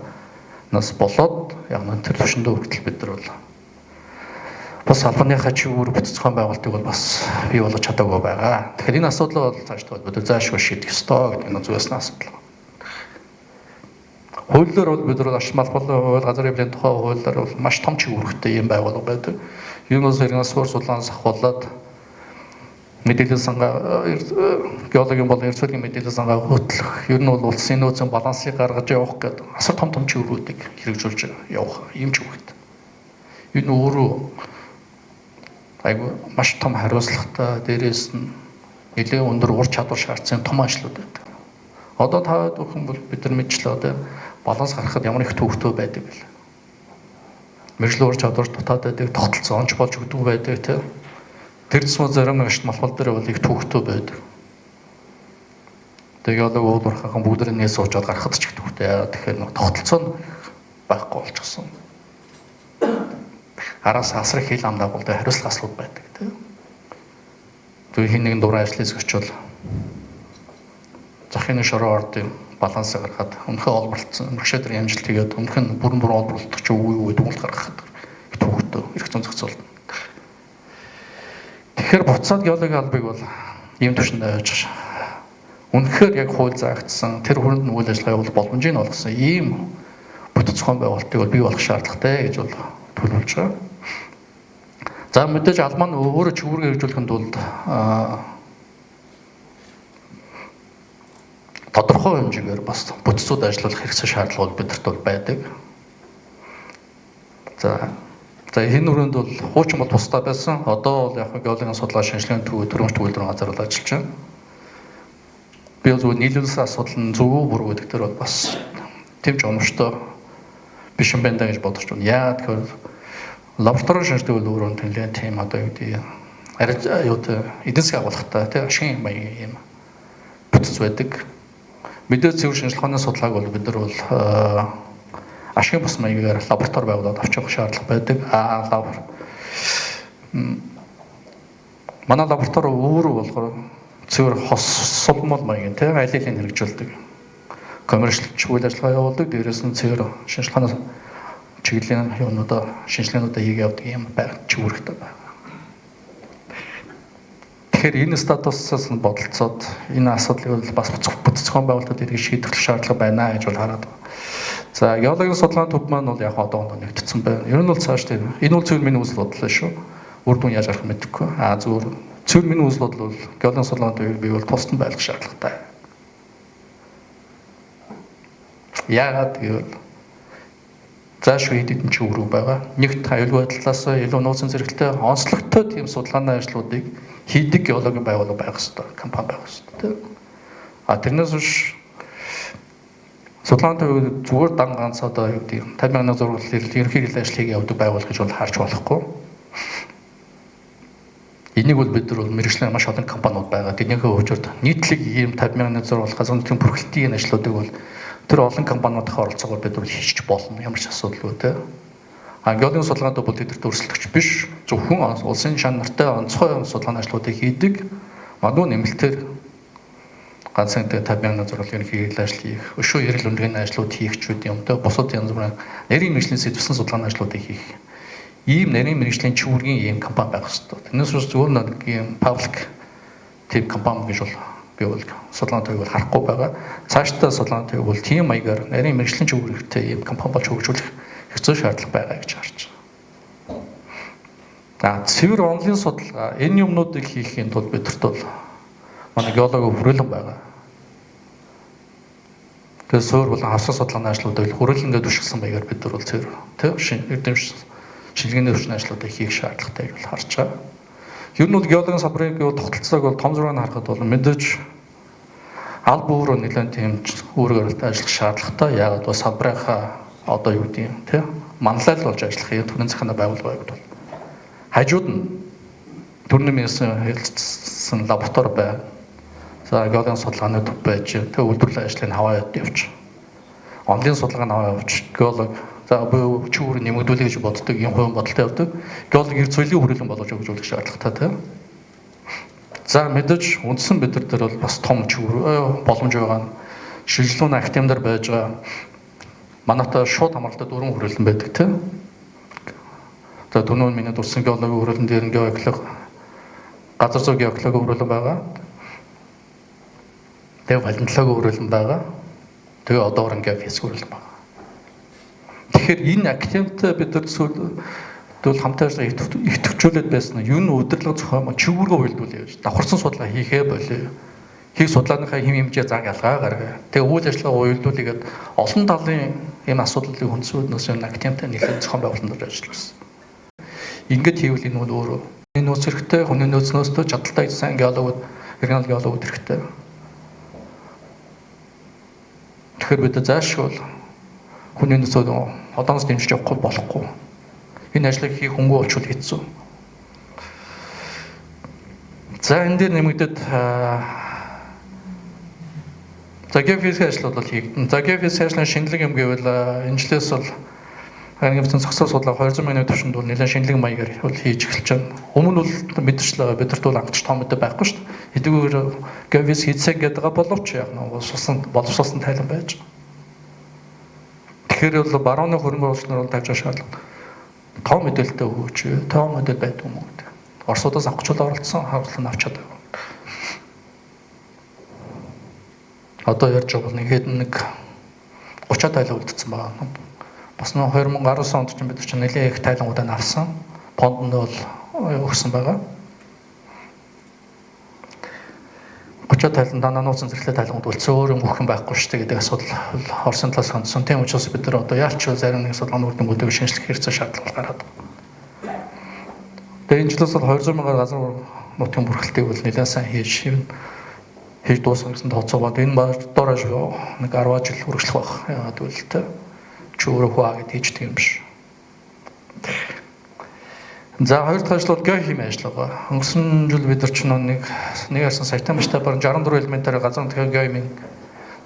Нас болоод яг нэг тэр төвшөндөө хүртэл бид нар бол бас албаныхаа чигүүр бүтцийн байгуулалтыг бол бас бий болгож чадаагүй байгаа. Тэгэхээр энэ асуудал бол цаашдаа бид заашгүй шийдэх ёстой гэдэг нь зүгээс нь асуудал. Хуулиар бол бид нар ашиг малхуулын хууль, газрын эвлийн тухай хуулиар бол маш том чигүүрхтэй юм байгуулга байдаг. Юунаас иргэн суурь судлаанаас ахуулаад мэдээлэл сангаа геологийн болон Эрдсвэлийн мэдээлэл сангаа хөтлөх. Ер нь бол улсын нөөцийн балансыг гаргаж явах гэдэг асар том чигүүрүүдийг хэрэгжүүлж явах юм чигүүрт. Энэ өөрөө айгу маш том хариуцлагатай дээрээс нь нэлээд өндөр ур чадвар шаардсан том ажлууд байдаг. Одоо та бүхэн бол бид нар мэдчлээ одоо баланс гаргахад ямар их төвөгтэй байдаг вэ? Мэргэжлийн ур чадвар дутаад байдаг, тогтолцоо онч болж өгдөг байдаг тийм. Тэр тусмаа зарим нэг ашиг малбал дээр бол их төвөгтэй байдаг. Тэгээ одоо уулуурхахан бүгд нээс уучаад гарахад ч их төвөгтэй. Тэгэхээр нэг тогтолцоо нь байхгүй болчихсон. Араас асар их хил амдаа бол хариуцлага асуудал байдаг тийм. Тэгээ хин нэгэн дурын ажлыг өчвөл захын шороо ордын баланс гаргаад өмнөхөө олборлцсон мөршөдөр амжилт хийгээд өмнөх нь бүрэн олборлох ч үгүй дүгнэлт гаргахад төвөгтэй эрх зүйн зохицуулна. Тэгэхээр буцаад геологийн албыг бол ийм түвшинд авч үнэхээр яг хууль заагдсан тэр хүнд үйл ажиллагаа явуул боломжийг олгосон ийм бүтэц зохион байгуулалтыг бол бий болох шаардлагатай гэж бол төлөвлөж байгаа. За мэдээж албан нь өөрөө чөврөг хэрэгжүүлэхэд бол тодорхой хэмжээгээр бас бүтцүүд ажиллуулах хэрэгцээ шаардлагууд бидэрт бол байдаг. За энэ өрөөнд бол хуучин бол тусдаа байсан. Одоо бол яг геологийн судалгаа шинжилгээний төрөмж төвлөрөн газар бол ажиллаж байна. Би зөв нийлүүлсэн асуудал нь зөв үү буруу гэдэг дээр бол бас тэмч оновчтой биш юм байна гэж бодож байна. Яагаад гэвэл лаборатори шинжилгээ өрөөнд нэлээд тийм одоо юу гэдэг эдийн засгийн агуулгатай тийм ашигын маягийн юм бүтц байдаг. Мэдээ цэвэр шинжилгээний судалгааг бол бид нар бол ашигын бус маягаар лаборатори байгуулад авч явах шаардлага байдаг. Манай лаборатори өөрөө болохоор цэвэр хос сулмал маягийн тийм алилийн хэрэгжүүлдэг. Коммерчилч үйл ажиллагаа явуулдаг. Дээрээс нь цэвэр шинжилгээний чиглэлийн юмнуудаа шинжилгээнүүдээ хийгээд явдаг юм чивэрхтэй байна. Тэгэхээр энэ статусаас нь бодолцоод энэ асуудлыг бас бүтц зохион байгуулалтад иргэн шийдэх шаардлага байна гэж бол хараад байна. За геологийн судалгааны төв маань бол яг одоо нэгдсэн байна. Ер нь бол цааш тийм энэ бол цэвэр миний үзэл бодол шүү. Үр дүн яаж гарах мэдэхгүй. Зүгээр цэвэр миний үзэл бодол бол геологийн судалгааны төвийг бий бол тусдан байх шаардлагатай. Яагаад гэвэл зааш үед эдэн чи өрөв байгаа. Нэгт аюулгүй талаас илүү нууцын зэрэгтэй онцлогтой тийм судалгааны ажлуудыг хийдэг геологийн байгууллага байх ёстой, компани байх ёстой. Тэрнээс биш судалгааны төвийг зүгээр дан ганц одоо юу гэдэг 50,000 зургал ерөнхий хил ажлыг явуулдаг байгууллага гэж бол харж болохгүй. Энийг бол бид нар бол мэргэжлийн маш олон компаниуд байгаа. Тэднийхээ хөгжөөд нийтлэг ийм 50,000 зургал газрын нутгийн бүрхэлтийн ажлуудыг бол тэр олон компаниудын оролцоогоор бид нар хийж болно. Ямар ч асуудалгүй те. Геологийн судалгаанд бол тэдэрт өрсөлдөгч биш. Зөвхөн улсын чанартай онцгой судалгааны ажлуудыг хийдэг. Мадуу нэмэлтээр ганцхан 50,000 зургалын хийх ажил хийх, өшөө эрэл үндэгийн ажлууд хийх ч үгүй юм те. Бусад янз бүрийн нарийн мэргэжлийн сэдвсэн судалгааны ажлуудыг хийх. Ийм нарийн мэргэжлийн чивэргийн ийм компани байх ёстой. Тэрнээс зөвхөн нэг ийм паблик тип компани гэж бол би бол судалгааны төвийг бол харахгүй байгаа. Цаашдаа судалгааны төвийг бол тийм маягаар нарийн мэргэжлийн чивэртэй ийм компани болж хөгжүүлэх хэцүү шаардлага байгаа гэж харж байна. Цэвэр онлын судалгаа энэ юмнуудыг хийхийн тулд бидэрт бол манай геологи хүрээлэн байгаа. Тэгээд суур болон хавсар судалгааны ажлуудыг хүрээлэнгээ түшигсэн байгаар бид нар бол цэвэр тийм шинжилгээний өвчин ажлуудыг хийх шаардлагатай гэж харж байгаа. Ер нь бол геологийн салбарын тогтолцоог бол том зургийг харахад бол мэдээж алба өөрөө нэлээд тийм үүргээр ажиллах шаардлагатай. Яагаад бол салбарынхаа одоо юу гэдэг юм те манлайл болж ажиллах юм төрийн захааны байгууллага байгаад бол хажууд нь төрний мэдсэн хэлсэн лаборатори байна. За геологийн судалгааны төв байж тэг үйлдвэрлэлийн ажлыг хаваа явууч. Онлын судалгааны хаваа явууч. Геолог за буюу чүүр нэмэгдүүлэх гэж боддог юм хувийн бодолтой явдаг. Геолог эрх зүйн хүрээлэн болгож өгүүлэх шаардлагатай тийм. За мэдээж үндсэн бид нар дээр бол бас том чүүр боломж байгаа. Шинжилгээний актемдар байж байгаа. Манайтай шууд хамгаалалтад өрн хүрээлэн байдаг тийм. За түрүүн миний дурсан геологийн хүрээлэн дээр геологи газар зүйн геологийн хүрээлэн байгаа. Тэгээ валентологийн хүрээлэн байгаа. Тэгээ одоо орон геофизик хүрээлэн байгаа. Тэгэхээр энэ актемтай бид нар зүйл хамтаа идэвхжүүлээд байсан нь юу н удирдлага зохион чивүүргөө үйлдвүүлээ гэж давхарсан судалгаа хийхээ болоо. Хийх судалгааныхаа хэм хэмжээ зан ялгаа гаргаа. Тэгээ үйл ажиллагаа үйлдвүүлээд олон талын энэ асуудлыг хүнсүүднөөс энэ актемтай нэлээд зохион байгуулалтанд ажилласан. Ингээд хийвэл энэ бол өөрөө энэ нөөц хэрэгтэй хүний нөөцнөөсөө чадaltaй сайн геологууд Иргэнэл геолог хэрэгтэй. Тэгэхээр бид заашгүй хүний нөөцөө одооноос дэмжиж явахгүй болохгүй. Энэ ажлыг хийх хөнгөө болчихвол хэцүү. За энэ дээр нэмэгдээд геофизикийн ажлууд бол хийгдэн. Геофизикийн ажлын шинэлэг юм гэвэл энэ жилээс бол харин гэсэн зохицол судлаа 200 мянган төвшөнд бол нэлээд шинэлэг маягаар бол хийж эхэлж байна. Өмнө бол мэдэрчлээ бидэрт бол ангаж том мэдээ байхгүй шүү дээ. Хэдийгээр геофизик хийцэн гэдэг боловч яг нэг боловсруулсан тайлан байж. Тэгэхээр бол барууны хөрөнгө оруулалтнаар бол тавьж шаардлага. Том мэдээлэлтэй өгөөч, том мэдээлэл байдаг юм уу гэдэг. Оросуудаас авахчул оролцсон хавлан авч чаддаг. Одоо ярьж байгаа нэг хэд нэг 30 тайлан үлдсэн байгаа. Бас нэг 2019 онд ч бид ч нэлээд их тайлангуудаа авсан. Фонд нь бол өгсөн байгаа. 30 тайлан данаа нууцсан зэрэглээ тайлангууд үлдсэн өөр юм өгөх юм байхгүй шүү дээ гэдэг асуудал Оросын талаас хандсан. Тийм учраас бид нар одоо яалч зарим нэг судалгааны үр дүнүүдийг шинжлэх хэрэгцээ шаардлага гараад байна. Тэгээ энэ жилээс бол 200 мянган газар нутгийн бүрхэлтийг бол нэлээд сайн хийж дуусгах гэсэн тооцоогоод энэ доорож нэг 10 жил үргэлжлэх байх. Яагаад гэвэл тэ чи өөрөө хаагаад хийждэг юм биш. За хоёр дахь ажил бол геохими ажил байгаа. Өнгөрсөн жил бид нар ч нэг яасан сайтан масштабаар 64 элементээр газар нутгийн геохимийн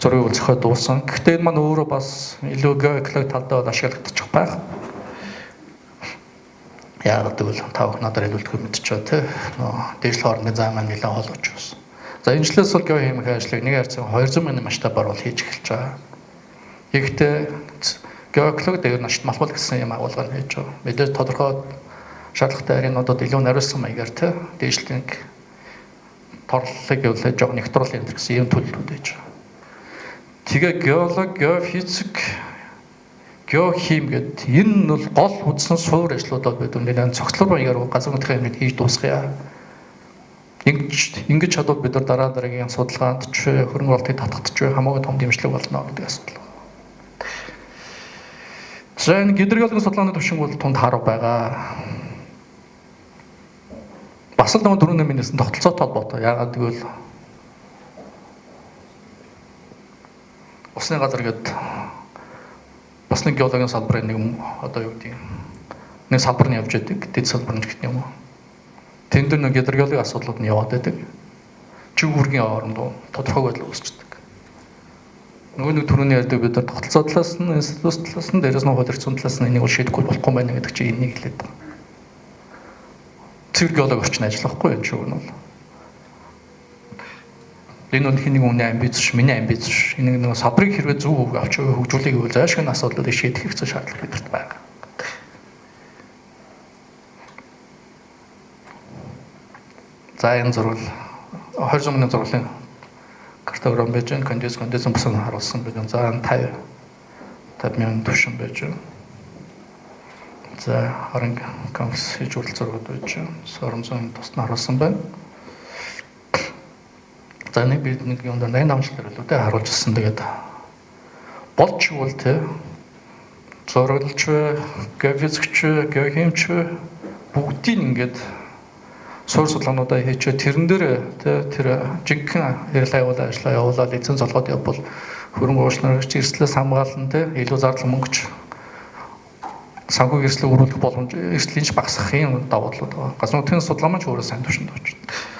зургийг зохиод дууссан. Гэхдээ энэ маань өөрөө бас илүү геоэкологи талдаа ашиглагдчих байх. Яагаад гэвэл та бүхэн надад хэлүүлдэг мэдчихөө тэ. Дээшл хоорондын зам маань нэлээд хол болж байна. За энэ жилээс бол геохимийн ажлыг нэг харьцан 200 мянган масштабаар бол хийж эхэлж байгаа. Гэхдээ геоэкологи дээр нашид малхуул гэсэн юм агуулга нь хийж байгаа. Мэдээж тодорхой шаардлагатай аринуудад илүү нариулсан маягаар тэ дээшлэг торлолыг явуулж жоо нэгтрол энэ гэсэн юм төлөвлөлүүд байж байгаа. Тэгээ геолог, геофизик, геохим гэдэг энэ нь бол гол үндсэн суур ажлуудад бид нэлээд цогцлог маягаар газар нутгийн юмыг хийж дуусгая. Ингэж чадвал бид нар дараа дараагийн судалгаанд ч хөрөнгө оруулалтыг татахт ч хамаагүй том дэмжлэг болно гэдэг асуудал. За энэ гидрогеологийн судалгааны төвшинг бол тунд харав байгаа. Бас л нэг 4 нэмнээс тогтолцоотой холбоотой. Яагаад гэвэл усны газар гэдэг бас нэг геологийн салбарын нэг одоо юу гэдэг нэг салбар нь явж байдаг. Дэд салбар нь гэх юм уу. Тэнд нэг гидрогеологийн асуудлууд нь яваад байдаг. Чиг үүргийн оронд тодорхой байдал үүсчихдэг. Нөгөө нэг түрүүний ярьдаг бид нар тогтолцоо талаас нь, институт талаас нь, дээрээс нь хууль эрхцэн талаас нь энийг шийдэхгүй болохгүй байна гэдэг чинь энийг хэлээд байгаа. Тэр геолог орчин ажиллахгүй юм шиг нь бол. Энэ нь хэнийг үнэ амбиц ш, миний амбиц ш. Энийг нэг сабрыг хэрвээ зөв авч хөгжүүлэх гэвэл заашгүй асуудлуудыг шийдэх хэрэгтэй шаардлага бидэрт байна. За энэ зурвал 200 мянган зурвалын картограф байж байна. Кондицэн бас харуулсан байна. За 50 мянган төвшин байж байна. За харин комплекс хийж уралцрууд байж байна. Соромзон тусна харуулсан байна. За нэг бид нэг юм дээр 88 жил төрөлтэй харуулж ирсэн. Тэгээд болж бол тэ зургалч, геофизикч, геохимч бүгдийг ингээд суур судалгаануудаа хийчихээ тэрэн дээр тэр жинхэнэ ярилцлага явуулаад эзэн золгоод явбал хөрөнгө оруулалтын эрсдлээс хамгаалan илүү зардал мөнгөч санхүүгийн эрсдлийг өргөх боломж эрсдлийнч багасгах юм давуу талууд байгаа. Газар нутгийн судалгаа маань ч өөрөө сайн төвшөнд очив.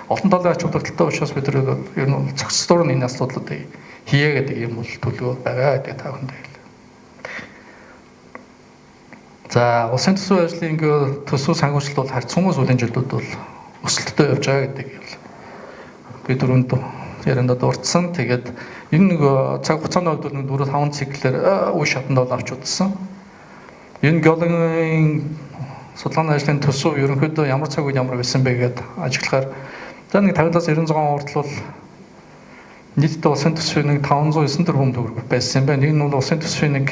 Олон талын ач холбогдолтой учраас бид ер нь зохицолтоор энэ асуудлуудыг хийе гэдэг юм бол төлөв байгаа гэдэг та бүхэнд хэлээ. За улсын төсвийн ажлын төсөв санхүүжилт бол харьцан хүмүүс үеийн жилүүд бол өсөлттэй явж байгаа гэдэг юм. Би дөрөнд ярианда дурдсан. Тэгээд энэ нэг цаг хугацааны хувьд нэг 4-5 циклээр үе шатанд бол авч удсан. Энэ геологийн судалгааны ажлын төсөв ерөнхийдөө ямар цаг үед ямар байсан бэ гэдээ ажиглахаар за нэг 50-96 хүртэл бол нийтдээ улсын төсвийн нэг 509 төгрөг төгрөг байсан юм байна. Энэ бол улсын төсвийн нэг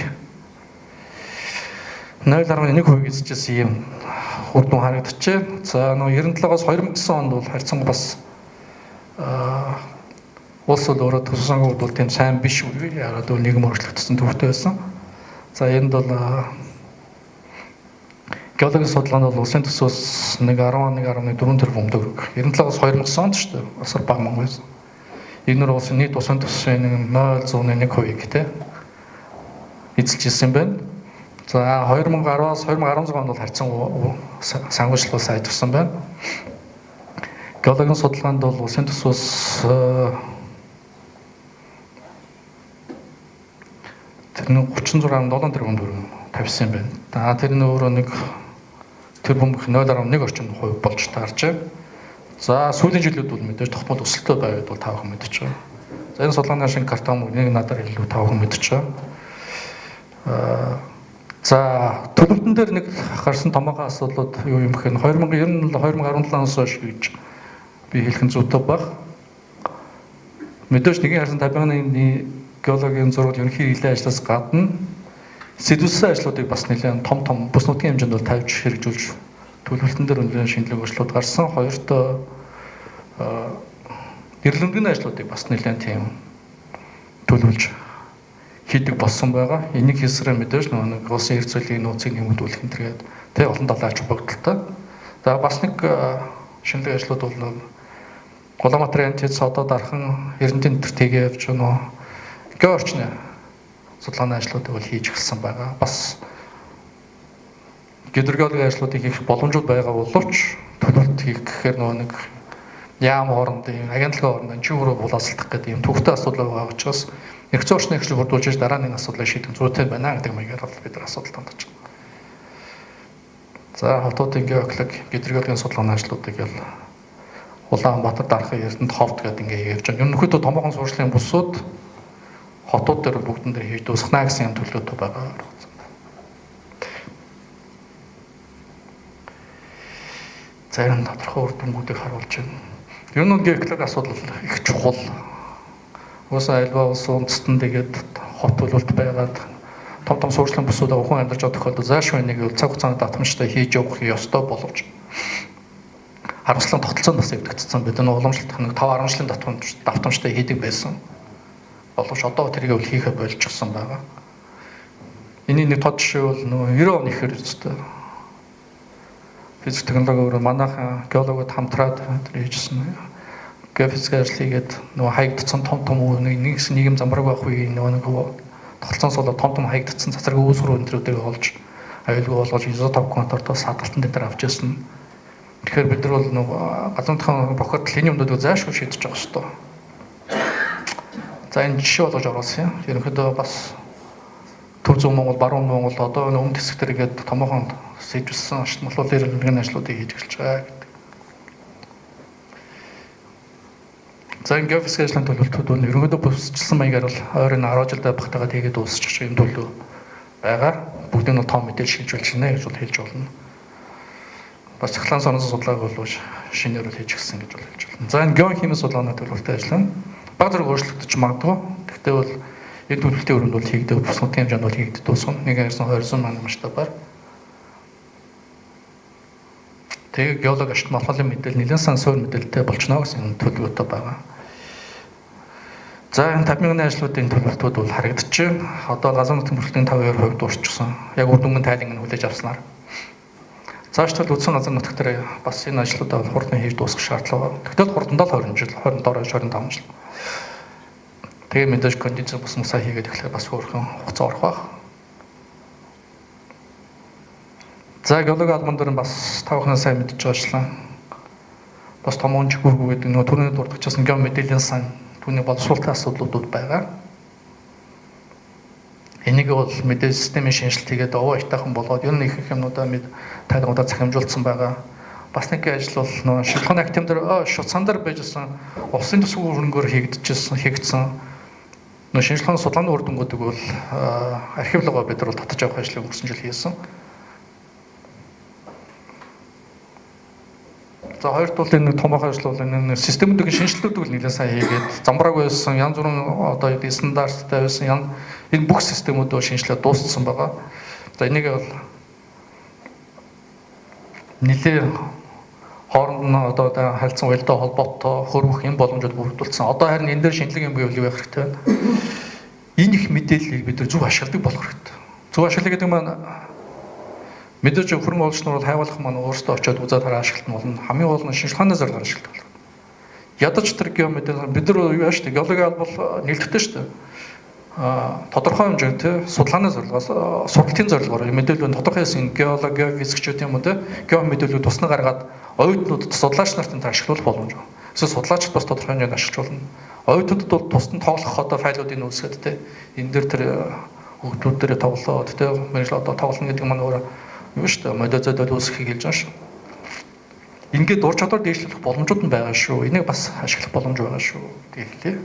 0.1% эзэжсэн юм үр дүн харагдчихэ. За нөгөө 97-оос 2009 онд бол харьцан бас улс бол өөрөө төсөв санхүүгд бол тийм сайн биш үгүй. Яагаад гэвэл нийгэм өөрчлөгдсөн төвхтэй байсан. За энд бол геологийн судалгаанд бол улсын төсөөс 11.4 тэрбум төгрөг. 97-аас 2000 онд шүү дээ. Асар бага мөнгө байсан. Энэ нь улсын нийт улсын төсвийн 0.1% тий эзэлж ирсэн байна. За 2010-аас 2016 онд бол харьцангуй санхүүжилт сайжирсан байна. Геологийн судалгаанд бол улсын төсвөөс тэр нь 36.7 тэрбум төгрөг тавьсан байна. За тэр нь өөрөө нэг тэрбум 0.1 орчим хувь болж таарч байна. За сүүлийн жилүүд бол мэдээж тогтмол өсөлтөй байгаад бол та бүхэн мэдчихэж байгаа. За энэ судалгааны шинэ карта мөнгөнийг надаар илүү та бүхэн мэдчихэж байгаа. За төлөвтөн дээр нэг гарсан томоохон асуудлууд юу юм бэ? 2017 оноос хойш гэж би хэлэх нь зүйтэй баг. Мэдээж нэгэн харсан 50-ны геологийн зураг ерөнхий хилээ ажлаас гадна сэдвүүлсэн ажлуудыг бас нэлээд том бүс нутгийн хэмжээнд бол тавьж хэрэгжүүлж төлөвлөлтөн дээр нэлээд шинжилгээ өөрчлөлт гарсан. Хоёртоо гэрлэмгийн ажлуудыг бас нэлээд тийм төлөвлөж хийдэг болсон байгаа. Энийг хийсрээ мэдээж нэг улсын эрх зүйн нууцыг нэмэгдүүлэх энэ төргээд тэ олон талын ач холбогдолтой. За бас нэг шинжилгээ ажлууд бол Улаанбаатарын ТЭЦ одоо дархан Эрдэнэт энэ төр явж байна. Гео орчны судалгааны ажлуудыг бол хийж эхэлсэн байгаа. Бас гидроgeology ажлуудыг хийх боломжууд байгаа боловч төлөвлөлт хийх гэхээр нэг яам хоорондын агентлагын хоорондын чиглэлөөр булаасалдах гэдэг юм төвхтэй асуудал байгаа учраас эрх зүйн орчны хэрэгжил хурдуулж дараа нэг асуудлыг шийдэх зүйтэй байна гэдэг маягаар бол бид нар асуудал тандаж байна. За хотуудын геологи гидроgeology судалгааны ажлуудыг бол Улаанбаатар дархан Эрдэнэт ховд гэдэг ингээ явж байгаа. Ерөнхийдөө томоохон сурчлалын бүсүүд хотууд дээр бүгдэн дээр хийж дуусгана гэсэн юм төлөвлөлт байгаа. Зарим тодорхой үр дүнгуудыг харуулж байна. Ер нь геологи асуудал их чухал. Уусаа альва улс үндэстэн тэгээд хот төлөвлөлт байгаад том сурчлалын бүсүүд өвхөн амьдарч байгаа тохиолдолд заашгүй нэг цаг хугацааны давтамжтай хийж явах ёстой боловч харамслан тогтолцоонд бас эвдэгдсэн. Бид нэг уламжлалт нэг 5-10 жилийн давтамжтай хийдэг байсан. Боловч одоо тэрийг хийхэ болчихсон байгаа. Эний нэг тод жишээ бол нөгөө 90 оны ихэр үстэй. Физик технологиор манайхан геологод хамтраад хийжсэн. Геофизик ажил хийгээд нөгөө хаягдсан том нийгэм замбараг байх үеийн нөгөө тогтолцоон суулаа том хаягдсан цацраг үүсгэр өндрүүдийг олж аюулгүй болгож изотоп контролтой садалтан дээр авч ясна. Тэгэхээр бид нар бол нөгөө газрын бохот линий юмнуудыг заашгүй шийдэж байгаа шүү дээ. За энэ жишээ болгож оруулсан юм. Ерөнхийдөө бас Төв зүүн Монгол, баруун Монгол одоо өмнө хэсэг төргээд томоохон сэжүүлсэн шатмалуулын эргэлмийн ажлуудыг хийж эхэлж байгаа гэдэг. За энэ геофизик ажлын төлөвлөлтүүд бол ерөнхийдөө бүсчилсэн маягаар бол ойрын 10 жилдээ багтаагаад хийгээд дуусчих юм төлөв байгаа. Бүгдийг нь том мэдээлэл шилжүүлж гинэ гэж бол хэлж болно. Бас цахилгаан сонсон судалгааг бол шинээр бол хийж эхэлсэн гэж бол хэлж байна. За энэ геохими судалгааны төлөвлөлтөд ажиллана. Баг зэрэг өөрчлөгдөж магадгүй. Гэхдээ бол энэ төлөвлөлтийн өрөөнд бол хийгдэх бүс нутгийн хэмжээнд бол хийгдэх дуусна. Нэг ярьсан 20 мянган масштабаар. Тэгээ геологи ашигт малхалын мэдээлэл нэлээд сан суурь мэдээлэлтэй болчихно гэсэн төлөвлөлтөд байгаа. За энэ 50,000 ажлуудын төлөвлөлтүүд бол харагдаж байна. Одоо газар нутгийн бүртгэлийн 52% дуусчихсан. Яг үр дүнгийн тайланг нь хүлээж авснаар. Цаашдаа үдсэн газар нутаг дээр бас энэ ажлуудаа хурдан хийж дуусгах шаардлага байна. Тэгтэл хурдандаа л 20 жил, 22-25 жил. Тэгээ мэдээж конденсер бус мусаа хийгээд эхлэхээр бас хөөрхөн хугацаа орох байх. За геологи албан дээр бас тавхан сайн мэдж байгаачлаа. Бас томон чигүүргүү гэдэг нөө түрүүний дурдчихсан гео мэдээллийн сан түүний боловсруулалтын асуудлууд байгаа. Энийг бол мэдээлэл системийн шинжилт хийгээд овоо итахан болоод ер нь их юмнуудаа мэд тайлгуудаа захимжуулсан байгаа. Бас нэг ажил бол нөө шилхооны актем дээр шуцсан дээр байжсэн улсын төсвийн хөрөнгөөр хийгдсэн нөө шинжилгээний судалгааны үр дүнгуудыг бол архивлогоо бид нар бол татаж авах ажлыг өнгөрсөн жил хийсэн. За хоёрт бол энэ томоохон ажил бол энэ системүүдийн шинжилтүүдийг нэлээд сайн хийгээд замбрааг байсан янз бүрийн одоо стандарттай байсан энэ бүх системүүдөө шинжилгээ дууссан байгаа. За энийг бол нэлээд хооронд нь одоо харилцан уялдаа холбоотой хөрвөх юм боломжууд бүрдүүлсэн. Одоо харин энэ дээр шинжилгээ юм байвал юу байх хэрэгтэй вэ? Энэ их мэдээллийг бид зөв ашигладаг болох хэрэгтэй. Зөв ашиглах гэдэг маань Мэдээж хөрөнгө оруулагчнууд бол хайвалах маань өөрсдөө очиод үзээд хараа ашиглалтан болно. Хамгийн гол нь шинжилгээний зорилгоор ашиглах болно. Ядаж тэр геомэдэл бид нар юу яаж тэг геологи бол нэлттэй шүү дээ. Тодорхой хэмжээнд тий судалгааны зорилгоос сургалтын зорилгоор мэдээлэл тодорхой хэсэг геологи, геофизикчүүд юм уу тий геомэдээлүүд тусна гаргаад оюутнуудад судлаач нарт энэ ашиглах боломж байна. Эсвэл судлаачд бас тодорхой хэмжээнд ашиглаж болно. Оюутнуудад бол тусдан тоглох одоо файлуудыг үүсгээд тий энэ дээр тэр хөгжүүд дээр тоглоод тий мэржил одоо тоглоно гэдэг маань өөр юу шүү дээ модозодод үүсгэхийг хэлж байгаа шүү. Ингээд ур чадвар дэвшлэх боломжууд нь байгаа шүү. Энийг бас ашиглах боломж байгаа шүү гэхлээ.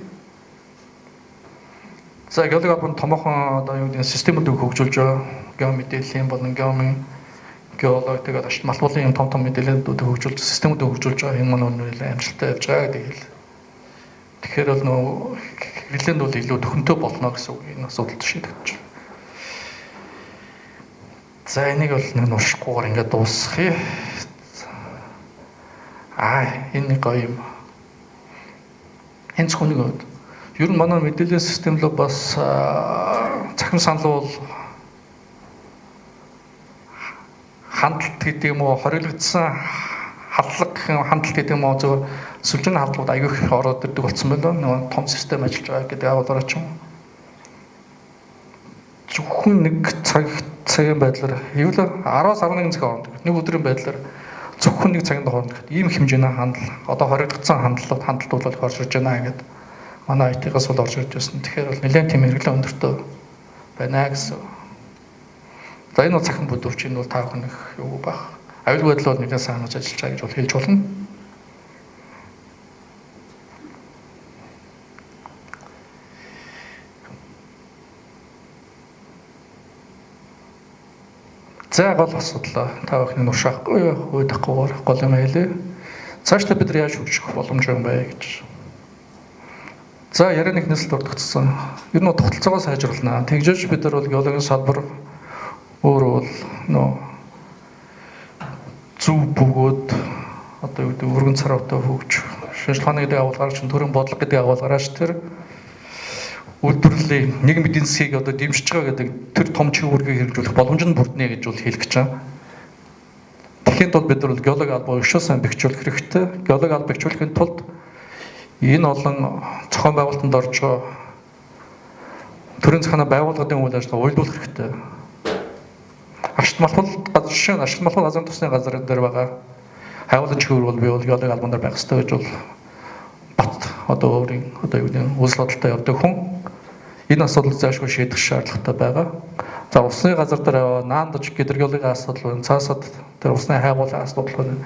За геологи албан томоохон одоо юу гэдэг системүүдийг хөгжүүлж байгаа. Геомэдээллийн болон геологи тэгээд малбуулын том мэдээлэлүүд хөгжүүлж системүүдийг хөгжүүлж байгаа. Энэ маань нэлээд амжилттай явж байгаа гэдэг хэл. Тэгэхээр бол нөө хэрэглээнд бол илүү төхөнтэй болно гэсэн үг энэ асуудалд шийдэгдэж байна. За энийг бол нэг нуршихгүйгээр ингээд дуусгая. Энэ гоё юм. Энэ зөвхөн ер нь манай мэдээллийн систем л бас цахим санал бол хандлт гэдэг юм уу хориглогдсон халдлага хандлт гэдэг юм уу зөв сүлжээний халдлагууд аягүй их ороод ирдэг болсон байна. Нөгөө том систем ажиллаж байгаа гэдэг агуулгаар ч юм. Зөвхөн нэг цагийн байдлаар хэвэл 10-аас 11 цаг хооронд нэг өдрийн байдлаар зөвхөн нэг цагийн хооронд ийм хэмжээний хандлал одоо хориглогдсон хандлтууд бол орж ирж байна гэдэг. Манай IT-гаас бол орж ирж байсан. Тэгэхээр бол нэлээд тийм хэрэглээ өндөртөө байна гэсэн. За энэ бол цахим бүдүүрч энэ бол та бүхэн их юу байх. Аюулгүй байдал бол нэлээд сайн ажиллаж байгаа гэж бол хэлж болно. За гол асуудал та бүхний нуршаахгүй уудахгүйгээр гол юм хэлээ. Цаашдаа бид нар яаж хөгжих боломж юм бэ гэж. За ярианы нэслэлд ордогдсон. Ер нь тогтолцоогоо сайжруулна. Тэгжээж бид нар бол геологийн салбар өөрөө бол нөө зөв бөгөөд одоо юу гэдэг өргөн царавтай хөгж шинжилгээний гэдэг агуулгаар чинь төрийн бодлого гэдэг агуулгаач тэр үйлдвэрлэлийн нийгмийн эдийн засгийг одоо дэмжиж байгаа гэдэг тэр том чиглэлийг хэрэгжүүлэх боломж нь бүрднэ гэж бол хэлэх гэж байна. Тэгэхэд бол бид нар бол геологи албаа өшөө сайн бэхжүүлэх хэрэгтэй. Геологи албаа бэхжүүлэхийн тулд энэ олон зохион байгуулалтанд орж байгаа төрийн захааны байгууллагын үйл ажиллагаа уйлдуулах хэрэгтэй. Ашигт малхал жишээ нь ашигт малхал газрын тусны газар дээр байгаа хайвалын чиглэл бол би бол геологи албан дээр байх хэрэгтэй гэж бол бат одоо өөрийн одоо юу гэдэг үйл бодолтой явдаг хүн энэ асуудал заашгүй шийдэх шаардлагатай байгаа. За усны газар дээр наандаж гидроgeoloгийн асуудал, цаасад тэр усны хайгуулын асуудал байна.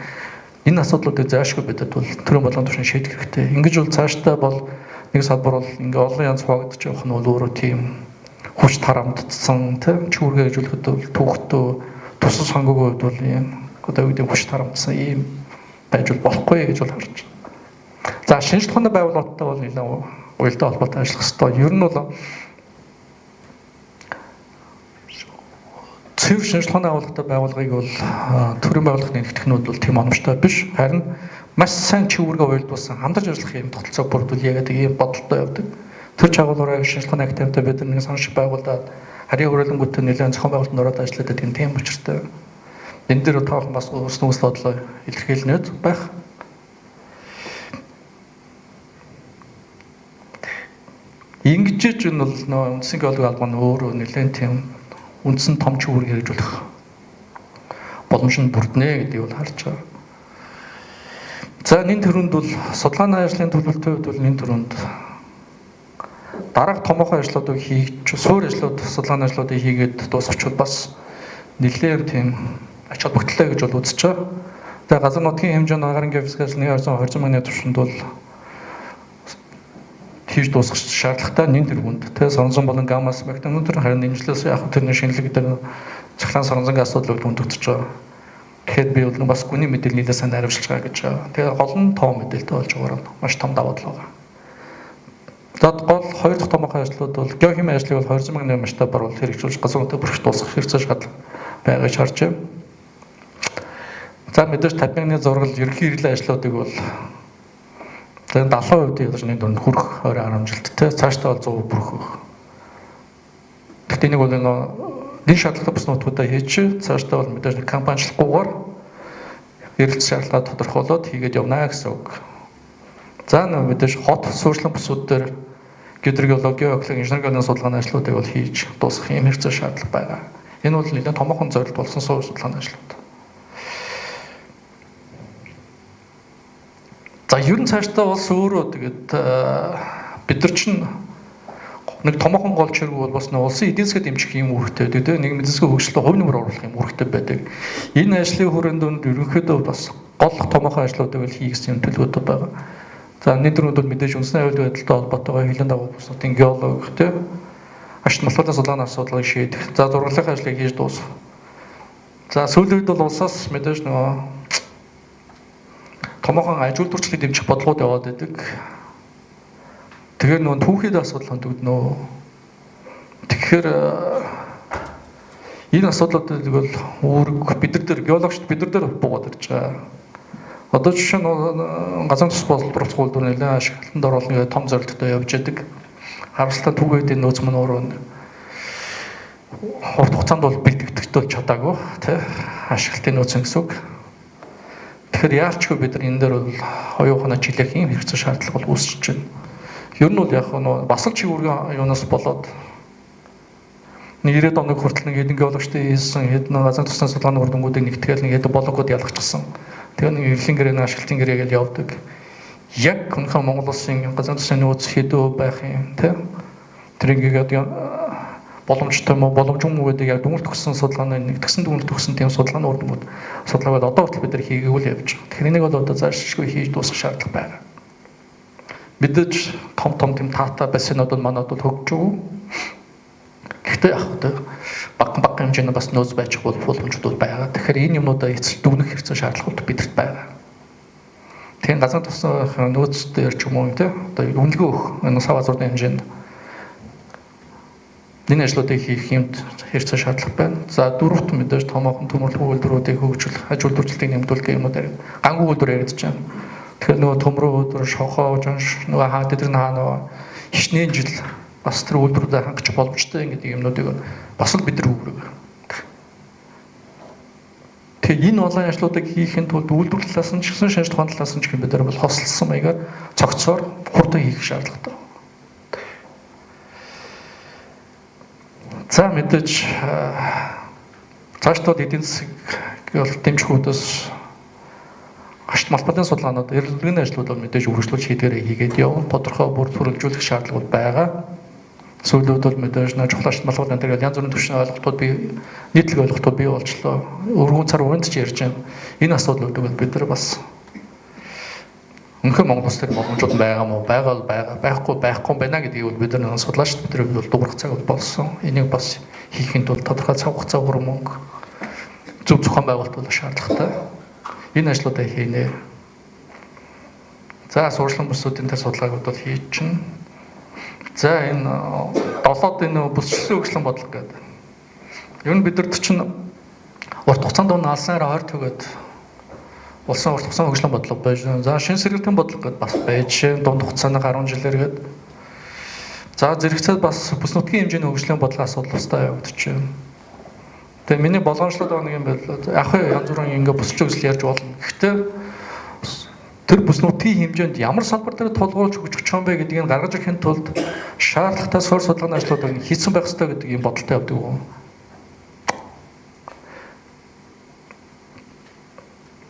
Энэ асуудлуудыг заашгүй бидэд бол төрийн бодлогын түвшин шийдэх хэрэгтэй. Ингэж бол цаашдаа бол нэг салбар бол ингээ олон янз хуваагдаж явах нь бол өөрөө тийм хүч тарамдсан тийм чүүргээ гэжүүлэхэд бол түүхтөө тусал сонгогийн хувьд бол ийм одоо юу гэдэг хүч тарамдсан ийм байж болохгүй гэж бол харж байна. За шинжилгээний байгууллагатай бол нэлээд уялдаа холбоотой ажиллах хэрэгтэй. Ер нь бол цэвэр шинжилгээний агуулгатай байгууллагыг бол төрийн байгууллагын нэгтгэхнүүд бол тийм оновчтой биш. Харин маш сайн чивүүргээ уялдуулсан хамтарч ажиллах юм тогтолцоог бүрдүүлээ гэдэг ийм бодолтой явдаг. Тэр чагуулаараа шинжилгээний активитет бид нэг саншиг байгуулад харийн хөрөлөнгөтэй нэлээд зохион байгуулалтанд ороод ажилладаг гэдэг тийм учиртай. Энэ дээр тоохон бас өөрсдөө үйл бодлоо илэрхийлнэд байх. Ингэж нь бол нөө үндсэн геологи албан нь өөрөө нэлээд тийм үндсэн том чивүүрийг хэрэгжүүлэх боломж нь бүрднэ гэдгийг бол харж байгаа. За энэ төрөнд бол судалгааны ажлын төлөвлөлтийн хувьд бол энэ төрөнд дараах томоохон ажлуудыг хийж, суур ажлууд, судалгааны ажлуудыг хийгээд дуусгачихвал бас нэлээд тийм ач холбогдолтой гэж бол үзэж байгаа. Тэгээ газар нутгийн хэмжээний агаарын геофизик ажлын 220 мянган төвшөнд бол хийж дуусгах шаардлагатай нэн тэргуунд тэгээ соронзон болон гамма аспект өнөөдөр харин дэмжлээс яг тэрний шинэлэг дээр цахилгаан соронзонгийн асуудал өндөгдөж байгаа. Тэгэхээр би бол бас гүний мэдээлэл нэлээд сайн хариуцж байгаа гэж байгаа. Тэгээ гол нь тоо мэдээлэлтэй болж байгаа маш том давуу тал байгаа. За гол хоёр дахь томоохон ажлууд бол геохими ажлыг бол 200 мянган масштабаар бол хэрэгжүүлж газар нутгийн бүрхт дуусгах хэрэгцээ шаардлага байгаа гэж харж байна. За мэдээж 50 мянганы зургал ерөнхий хэрэглээ ажлуудыг бол тэгээд 70% ялж нэг дүнд хүрэх 20 амжилттай цаашдаа бол 100% бүрэх. Гэхдээ нэг бол энэ шаардлагатай бус нутгуудаа хийж цаашдаа бол мэдээж компаничлахгүйгээр эрэлт шаардлага тодорхойлоод хийгээд явна гэсэн үг. За мэдээж хот суурьшилан бусууд дээр гидрогеологи, экологи, инженерийн судалгааны ажлуудыг бол хийж дуусгах юм хэрэгцээ шаардлага байгаа. Энэ бол нэлээд томоохон зорилт болсон суурь судалгааны ажлууд. За ер нь цаашдаа улс өөрөө тэгээд бид нар чинь нэг томоохон гол чирэг бол бас улсын эдийн засгийн дэмжих юм үүрэгтэй байдаг. Нэг эдийн засгийн хөгжлөлд хувь нэмэр оруулах юм үүрэгтэй байдаг. Энэ ажлын хүрээнд ерөнхийдөө бас гол томоохон ажлуудыг хийх гэсэн төлөвлөгөөтэй байгаа. За нийтрүүд бол мэдээж үндэсний аюул байдалтай холбоотойгоо хилэн дагуу бусдын геолог тэ ашиг малхуулын судалгааны асуудлыг шийдэх. За зурглалын ажлыг хийж дуусгах. За сүүлийн үед бол улсаас мэдээж нөгөө томоохон аж үйлдвэрчлэлийг дэмжих бодлогод яваад байдаг. Тэгэхээр нөгөө түүхийд асуудал хөндөгднө. Тэгэхээр энэ асуудлуудыг бол үүрэг бид нар дээр геологчд бид нар дээр буугаад ирж байгаа. Одоо жишээ нь газар тус боловсрол үйлдвэр нэлээд ашиглалтанд оруулах нэг том зорилттой явж байдаг. Харамсалтай түгээд энэ нөөц мөн уруу урт хугацаанд бол бэлтгэдэгтэй чадаагүй тий ашиглалтын нөөц гэсэн үг. Тэгэхээр яалчгүй бид нар энэ дээр бол оюухана жилэх юм хэрэгцээ шаардлага бол үүсэж байна. Ер нь бол яг нь бас л чигүүргийн юунаас болоод 90-ад оны хүртэл нэг хэдэн геологчдын хийсэн хэдэн газар тусны судалгааны үр дүнгуудыг нэгтгэл нэг хэдэн болгоод ялгчихсан. Тэгээ нэг эрхлэн гэрээний ашиглалтын гэрээгээл явдаг. Яг өнөхөн Монгол улсын газар тусны нөөц хэдөө байх юм тий. Тэр ингээд боломжтой мó боломжгүй гэдэг яг дүнэлт өгсөн судалгааны нэгтгэсэн дүнэлт өгсөн тийм судалгааны үр дүнгууд судалгаагаа одоо хүртэл бид нар хийгээгүй л явж байгаа. Тэгэхээр энийг бол одоо заашгүй хийж дуусгах шаардлага байна. Мэдээж том тийм таатай бассейнууд бол манайд бол хөгжиж. Гэхдээ яг одоо баг хэмжээний бас нөөц байж бол боломжууд байгаа. Тэгэхээр энэ юмудаа эцэл дүгнэх хэрэгцээ шаардлагууд бидэрт байгаа. Тэгэхээр газар тусны нөөц дээр ч юм уу тий одоо үнэлгээ өгөх энэ сав азуурын хэмжээнд энэ ажлуудыг хийх юмд хэрэгцээ шаардлага байна. За дөрөвт мэдээж томоохон төмөрлөг үйлдвэрүүдийг хөгжүүлэх, аж үйлдвэрчлэлийг нэмэгдүүлэх юмнууд гангүй үйлдвэр яригдж байна. Тэгэхээр нөгөө төмрөө үйлдвэр, шохоо, жанш, нөгөө хаа дээр нь хаа нөгөө хичнээн жил бас тэр үйлдвэрүүдэд хангаж боломжтой гэдэг юмнуудыг бас л бид нар үүрэг. Тэгээ энэ олон ажлуудыг хийхэд тулд үйлдвэр талаас нь ч гэсэн шинж тухайн талаас нь ч бид нар бол хослолсон маягаар цогцоор хурдан хийх шаардлагатай. За мэдээж цаашдаа эдийн засгийг дэмжихүүдээс ашигт малбарын судалгаанууд эрэлтний ажлууд бол мэдээж үргэлжлүүлж хийдгээрээ хийгээд явна. Тодорхой бүр хөрөнгөлүүлэх шаардлагууд байгаа. Сүүлүүд бол мэдээж чухал ашигт малбарын дээр янз бүрийн түвшин ойлголтууд бий нийтлэг ойлголтууд бий болчлоо. Өргөн цар өрөнд ч ярьж байна. Энэ асуудлуудыг бол бид нар бас өнөхөн Монгол улс төр боломжууд байгаа мó байхгүй байна гэдгийг бол бид нар судлаач бидний бол дуурах цаг болсон. Энийг бас хийхэд бол тодорхой цаг хугацаа мөнгө зөв зохион байгуулалт бол шаардлагатай. Энэ ажлуудаа хийнэ. За суурьшилан бүсүүдийн тэр судалгааг бол хийж чинь. За энэ долоод энэ бүсчилсэн хөгжлийн бодлого гэдэг. Ер нь бидэрт чинь урт хугацаанд алсаар 20 төгөөд улсын урт хугацааны хөгжлийн бодлого байж. За шинэ сэргэлтийн бодлого гэдээ бас байж. Дунд хугацааны 10 жилээр гээд. За зэрэгцээд бас бүс нутгийн хэмжээний хөгжлийн бодлого асуудал тусдаа явагдаж байна. Тэгээ миний болгоомжлоод байгаа нэг юм байл. Яг янз бүрийн ингээ бүсч хөгжил ярьж болно. Гэхдээ тэр бүс нутгийн хэмжээнд ямар салбар дээр тулгуурлаж хөгжих юм бэ гэдгийг гаргаж ирэхэд тулд шаардлагатай суурь судалгааны ажлуудыг хийсэн байх ёстой гэдэг юм бодолтой явдаг юм.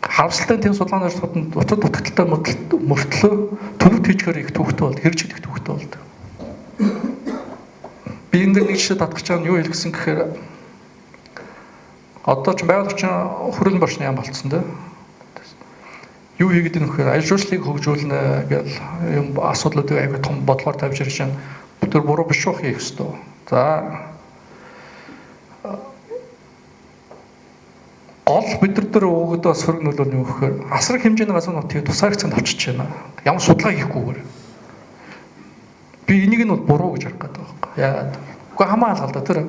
Харамсалтай тийм судалгааны ажлуудад утад утгатай мөртлөө төлөвт хийчихээр их төвхтэй бол хэрэгжил их төвхтэй болдог. Би энэ дээр нэг жишээ татгах чам юу хэлсэн гэхээр одоо ч байгаль орчин хөрөлн борчны яам болцсон дээ. Юу хийгээд ийм вэхээр аж үйлчлэлийг хөгжүүлнэ гэл юм асуудлуудыг аягүй том бодлогоор тавьж ирж байна. Тэр буруу биш уу хийх ёстой. За гол бид нар дээр өгөөдөө сөрөг нөлөө нь юу гэхээр асраг хэмжээний газар нутгийг тусаар хэсэгт авчиж байна. Ямар судалгаа хийхгүйгээр. Би энийг нь бол буруу гэж харах гэдэг байхгүй. Яагаад? Үгүй хамаагүй л да тэр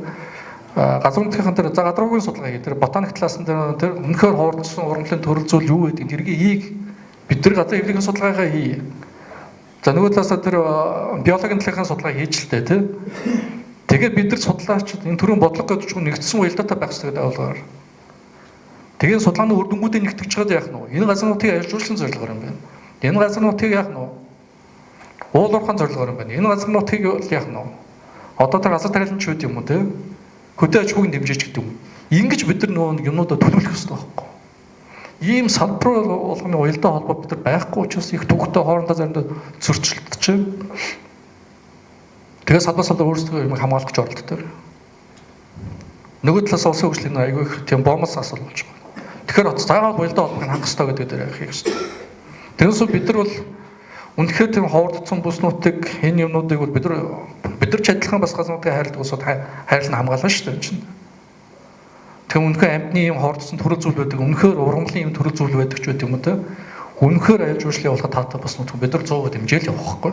газар нутгийн дээр за гадруугийн судалгаа хийх. Тэр ботаник талаас нь тэр үнэхээр хуурдсан ургамлын төрөл зүйл юу гэдэг тэргийг хийх. Бид нар газар эвлэгийн судалгаагаа хий. За нөгөө талаас тэр биологийн талын судалгаа хийж л дээ тий. Тэгээд бид нар судлаачид энэ төрлийн бодлого гэж нэгдсэн уялдаатай байх хэрэгтэй гэдэг авалгаар. Тэгээд судалгааны үр дүнгуудыг нэгтгэж чад яах нь вэ? Энэ газруудыг ажилуулсан зорилгоор юм байна. Энэ газруудыг яах нь вэ? Уулуурхайн зорилгоор юм байна. Энэ газруудыг яах нь вэ? Одоо тэр газар тариаланчуд юм уу те? Хөдөө аж ахуйн дэмжиж гэдэг юм. Ингэж бид нар нөгөө юмнуудаа төлөвлөх хэрэгтэй байхгүй. Ийм салбар болгоны уялдаа холбоо бид нар байхгүй учраас их төвхтэй хоорондоо заримдаа зөрчилдөж байна. Тэгээд салбар өөрсдөө юм хамгаалах гэж оролддог. Нөгөө талаас улсын хөгжлийн аягүй их тийм бомос асуудал болж байгаа. Тэгэхээр заавал уялдаа холбоог хангах хэрэгтэй гэдэг дээр ярих хэрэгтэй. Тэрнээс бид нар бол үнэхээр тийм ховордсон бүснүүдийг энэ юмнуудыг бол бид нар ч адилхан бас газруудыг хайрладаг усууд хайрлан хамгаална шүү дээ чинь. Тэгм үнэхээр амьтны юм ховордсон төрөл зүйл байдаг, үнэхээр ургамлын юм төрөл зүйл байдаг ч гэдэг юм уу те. Үнэхээр аюул жуулчлалын явуулахад таатай бүснүүд бид нар 100% дэмжээл явах байхгүй.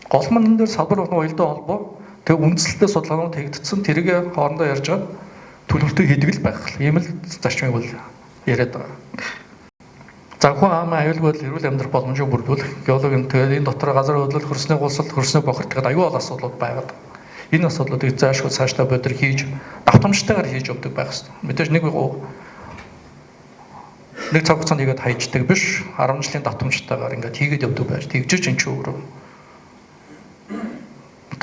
Гол мань энэ дээр салбар болгон уялдаа холбоо тэг үндсэлтэй судалгаанууд хийгдсэн тэрийг хоорондоо ярьж байгаа төлөвлөлтөө хийдэг л байх. Ийм л зарчмыг бол яриад байгаа. Завхан хаамаа аюулгүй эрүүл амьдрах боломжийг бүрдүүлэх, геологийн тэгээд энэ дотор газар хөдлөл, хөрсний гулсалт, хөрсний бохирт гэдэг аюул асуудлууд байгаад. Энэ асуудлуудыг заашгүй цаашдаа бодор хийж, давтамжтайгаар хийж өгдөг байх хэрэгтэй. Мэдээж нэг цаг хугацаанд хийгээд хайждаг биш, 10 жилийн давтамжтайгаар ингээд хийгээд явдаг байж. Тэгжиж энэ ч өөрөө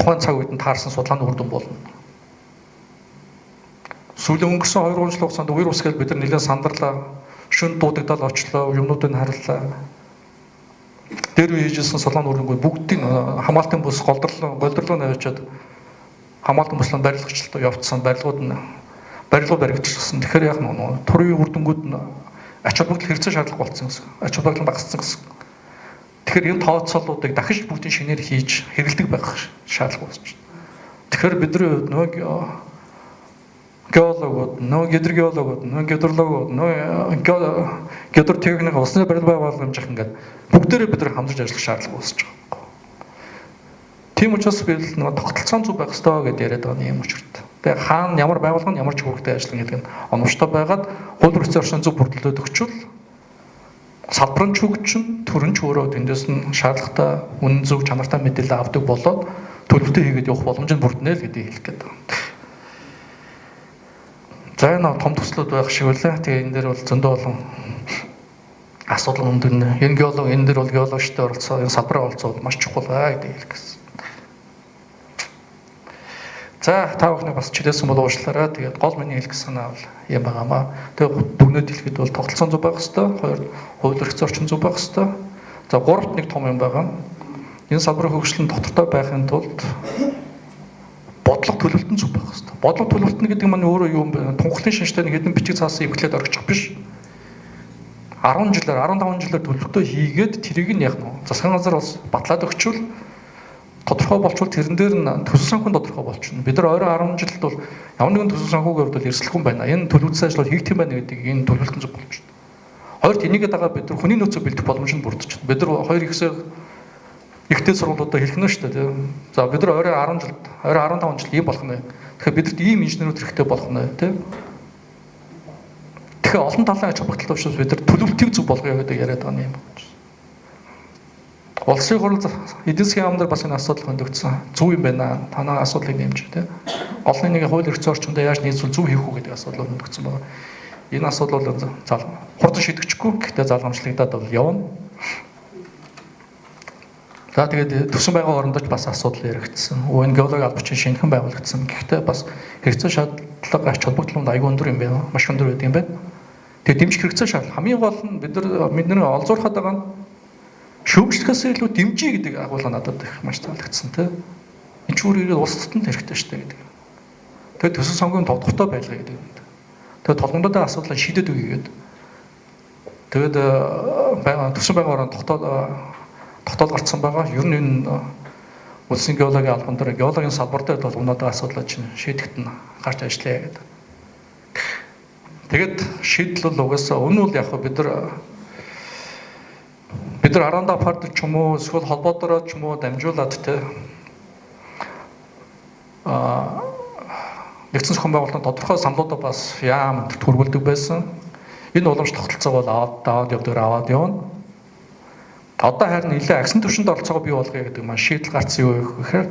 тухайн цаг үед нь таарсан судалгааны үр дүн болно. Сүүлийн өнгөрсөн 2 жил хугацаанд үер ус гэж бид нар нэлээд сандарлаа. Шүн дуудагдал очлоо, юмнуудыг хариллаа. Дээр үе хийжсэн судалгааны үр дүнгүй бүгдийг хамгаалтын бүс голдрлоо навьчаад хамгаалтын бүслэнд барилгачлалт явуулсан барилгууд баригдчихсан. Тэгэхээр яг нөгөө турын үр дүнгууд нь ач холбогдол хэрэгцээ шаардлага болсон гэсэн. Ач холбогдол багассан гэсэн. Тэгэхээр энэ тооцоолуудыг дахиж бүгдийн шинээр хийж хэрэгэлдэг байх шаардлага болж байна. Тэгэхээр бидний хувьд нөгөө геологууд, гидрогеологууд, гидрологууд, гидро техник усны барилга байгууламж ингээд бүгдээрээ бид нар хамтарч ажиллах шаардлага үүсэж байгаа. Тийм учраас бид нөгөө тогтолцоон зүг байх ёстой гэдээ яриад байгаа юм учиртай. Тэгээ хаана ямар байгууллага нь ямар ч хөрөгтэй ажиллана гэдэг нь оновчтой байгаад хууль эрхцээ орчин зөв бүрдүүлээд өгчвөл салбарын чүгчин төрөнч өөрөө тэндээс нь шаардлагатай үнэн зөв чанартай мэдээлэл авдаг болоод төлөвлөлтөө хийгээд явах боломж нь бүрднэ л гэдгийг хэлэх гээд байна. За энэ том төслүүд байх шиг үлээ. Тэгээ энэ дээр бол зөндөө олон асуудал өндөрнө. Энэ геолог энэ дээр бол геологчтой оролцоо, энэ салбараа оролцоод маш чухал гэдгийг хэлэх гэсэн. За та бүхний бас чилээсэн бол уучлаарай. Тэгээд гол миний хэлэх санаа бол юм байгаамаа. Тэгээд дүгнээд хэлэхэд бол тогтолцоон зөв байх хэвээр, хоёр хууль эрх зорчин зөв байх хэвээр. За гуравт нэг том юм байгаа. Энэ салбарын хөгжлийн доктортой байхын тулд бодлого төлөвлөлтөнд зөв байх хэрэгтэй. Бодлого төлөвлөлт гэдэг нь өөрөө юу юм бэ? Тунхлын шинжтэй нэг хэдэн бичиг цаасан эвклээд орчих биш. 10 жилээр 15 жилээр төлөвлөлтөө хийгээд тэрийг нь яг нь засгийн газар бас батлаад өгчвөл тодорхой болчвол тэрэн дээр нь төсөл санхүүн тодорхой болчихно. Бид нар ойрон 10 жилд бол ямар нэгэн төсөл санхүүгийн хувьд бол эрсдэлгүй байна. Энэ төлөвлөлтийн ажил бол хийгдэх юм байна гэдгийг энэ төлөвлөлтөнд зөв болчихно. Хоёрт энийгээ дагаа бид нар хүний нөөцөө бэлдэх боломж нь бүрдчихно. Бид нар хоёр ихтэй сургуулиудаа хэлхнэ шүү дээ. За бид нар ойрон 10 жилд, ойрон 15 жилд ийм болох нь. Тэгэхээр бидэрт ийм инженерүүд хэрэгтэй болох нь тийм. Тэгэхээр олон талын ач холбогдолтой учраас бид нар төлөвлөлтийг зөв болгоё гэдэг яриад байгаа юм. Улсын хурал эдийн засгийн яамнаар бас энэ асуудал хөндөгдсөн. Зөв юм байна. Танай асуудлыг нэмж тийм. Голны нэг хууль эрх зүйн орчинд яаж нийцүүл зөв хийх үү гэдэг асуудал хөндөгдсөн байна. Энэ асуудал бол хурдан шийдэгдэхгүй. Гэхдээ залгамжлагдаад бол явна. За тэгээд төсөн байгууллагын орондоо ч бас асуудал яригдсан. Энэ геологи албачин шинэхэн байгуулагдсан. Гэхдээ бас хэрэгцээ шаардлага ач холбогдолд аягүй өндөр юм байна. Маш өндөр байдаг юм байна. Тэгээд дэмжих хэрэгцээ шаардлага хамгийн гол нь бидний олзуурхаад байгаа нь шүүмжлэхээс илүү дэмжиж гэдэг агуулга надад их маш таалагдсан тийм. Энэ ч үргэлж улс тутамд хэрэгтэй шүү дээ гэдэг. Тэгээд төсөл санхүүгийн тодорхой байлгаа гэдэг юм. Тэгээд толгомдоо асуудлаа шийдэд үгээд. Тэгээд төсөн байгууллагын тогтоол гарцсан байгаа. Ер нь энэ улсын геологийн албан дээр геологийн салбар дээр бол өнөөдөр асуудлаа чинь шийдэхэд нь гарч ажиллая гэдэг. Тэгэд шийдэл бол угаасаа өнөө л яг бид нар аранда парт ч юм уу эсвэл холбоодороо ч юм уу дамжуулаад нэгдсэн зохион байгуулалтын тодорхой саналуудаа бас яам төрүүлдэг байсан. Энэ уламж тогтолцоо бол аваад явна. Одоо харин нэлээд агсан төвшөнд оролцоогоо бий болгоё гэдэг маань шийдэл гарсан юу гэхээр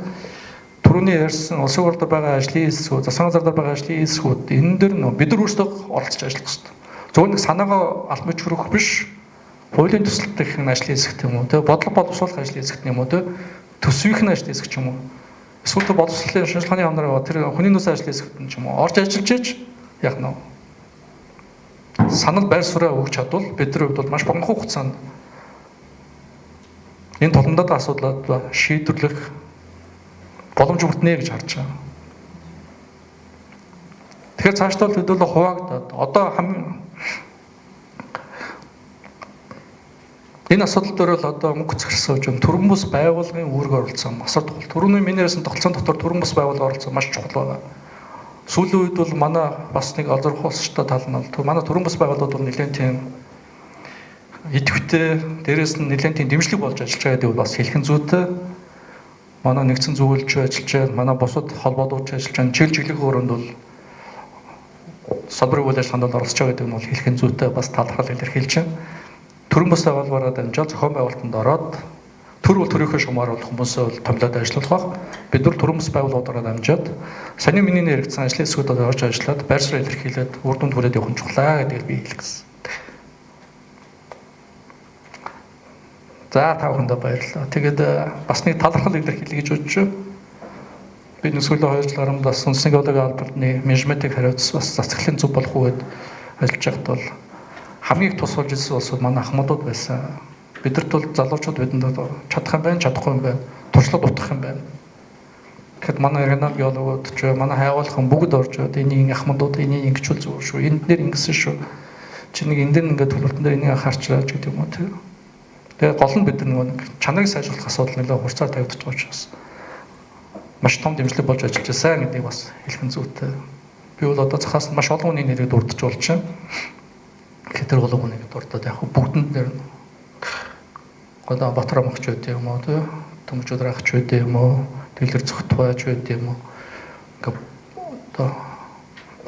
Түрүүний ярьсан улсын хурлаар байгаа ажлын хэсгүүд, засгийн газар байгаа ажлын хэсгүүд энэ дэр бид нар өөрсдөө оролцож ажиллах хэрэгтэй. Зөвхөн нэг санаагаа албан чөрөх биш, хуулийн төсөлтөд их ажлын хэсэгт юм уу, тэгээ бодлого боловсруулах ажлын хэсэгт юм уу, төсвийн ажлын хэсэг ч юм уу. Эсвэл боловсруулалтын шинжилгээний хамнаар тэр хүний нөөцийн ажлын хэсэгт ч юм уу орж ажиллаж ээж яг нь санал байр сууриа өгч чадвал бидний хувьд бол маш богино хугацаанд энэ толомдоод асуудлууд шийдвэрлэх боломж өгнө гэж харж байгаа. Тэгэхээр цаашдаа бид бол хуваагдаад одоо энэ асуудал дээр бол одоо мөнгө зөрсөн юм төрөн бус байгууллагын үүрэг оролцсон асар чухал. Түрүүний миний ярьсан тогтолцоон дотор төрөн бус байгууллага оролцсон маш чухал байгаа. Сүүлийн үед бол манай бас нэг олзорхолстой тал нь бол манай төрөн бус байгууллагууд бол нэлээд тийм идэвхтэй дээрээс нь нэлээд тийм дэмжлэг болж ажиллаж байгаа гэдэг бас хэлхэн зүйтэй. Манай нэгдсэн зөвлөлж ажиллаж байгаа, манай бусад холбоодууч ажиллаж байгаа чиглэл чиглэлийн өрөөнд бол салбарын үйл ажиллагаанд оролцож байгаа гэдэг нь бол хэлхэн зүйтэй бас талархал илэрхийлж байна. Төрөн бус байгууллагаараа дамжаад зохион байгуулалтанд ороод төр бол төрийнхөө шугамаар бол хүмүүсээ бол томилоод ажиллах баг. Бид нар төрөн бус байгууллагаараа дамжаад саний миний нэрэгдсэн ажлын хэсгүүдэд орж ажиллаад байр суурь илэрхийлээд үр дүнд хүрээд явах нь чухлаа гэдгийг би хэлэх гэсэн. За та бүхэндээ баярлалаа. Тэгээд бас нэг талархал илэрхийлье гэж бодож байна. Би нөхцөлийн хойшлоромд бас үндэсний геологийн албаны менежментийг хариуцсан бас засаглалын зөв болох үед ажиллаж байхад бол хамгийн их тусалж ирсэн улсууд манай ахмадууд байсан. Бидэрт бол залуучууд бидэнд чадах юм байна, чадахгүй юм байна. Туршлага утгах юм байна. Тэгэхэд манай регионал геологууд ч манай хайгуулхан бүгд орж ирээд энийг ахмадууд энийг ингэчүүл зүгээр шүү. Энд нэр ингэсэн шүү. Чи нэг энэ дэр ингээд төлөвлөлтөнд энийг харчраач гэдэг юм уу тийм. Тэгээ гол нь бид нэг чанарыг сайжруулах асуудал нэлээд хурцаар тавигдаж байгаа учраас маш том дэмжлэг болж ажиллаж байсан гэдгийг бас хэлхэн зүйтэй. Би бол одоо цахаас маш олон хүний нэрийг дурдж болж байна. Гэтэр голог хүнийг дурдаад яг бүгдэн дээр одоо Батрам охч байд юм уу тий Төмчөдөр ахч байд юм уу Дэлгэр Цогтбайч байд юм уу ингээ одоо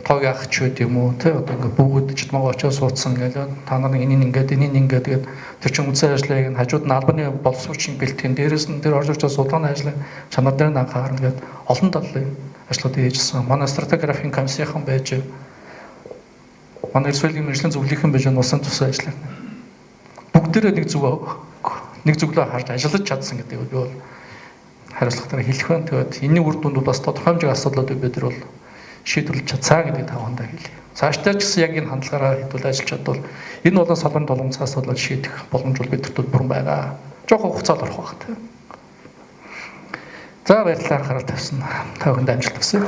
Тог ахч байд юм уу тий одоо ингээ бүгд жидмаг очоод суудсан гэл та нар энийг ингээд тэгээд тэр чин үндсэн ажлыг нь хажууд нь албаны боловсруучийн бэлтгэн дээрээс нь тэр орж ирж судалгааны ажлын чанар дээр нь анхаарна гэдэг олон талын ажлуудыг хийжсэн. Манай стратеграфийн комиссийнхан байж манай Эрсвэлийн мэргэжлийн зөвлөлийн байж улсын тусгай ажиллах. Бүгдээрээ нэг зөвлөө харж ажиллаж чадсан гэдэг би бол хариуцлагатайгаар хэлэх байна. Тэгээд энэний үр дүнд бас тодорхой хэмжээний асуудлуудыг бид нар бол шийдвэрлэж чадсан гэдэг тавхандаа хэлье. Цаашдаа ч гэсэн яг энэ хандлагаараа хэдүүл ажиллаж чадвал энэ болон салбарын толгомцоо асуудлыг шийдэх боломж бол бидэрт бүрэн байгаа. Жохон хугацаад орох байх тийм. За баярлалаа анхаарал тавьсан. Та бүхэнд амжилт хүсье.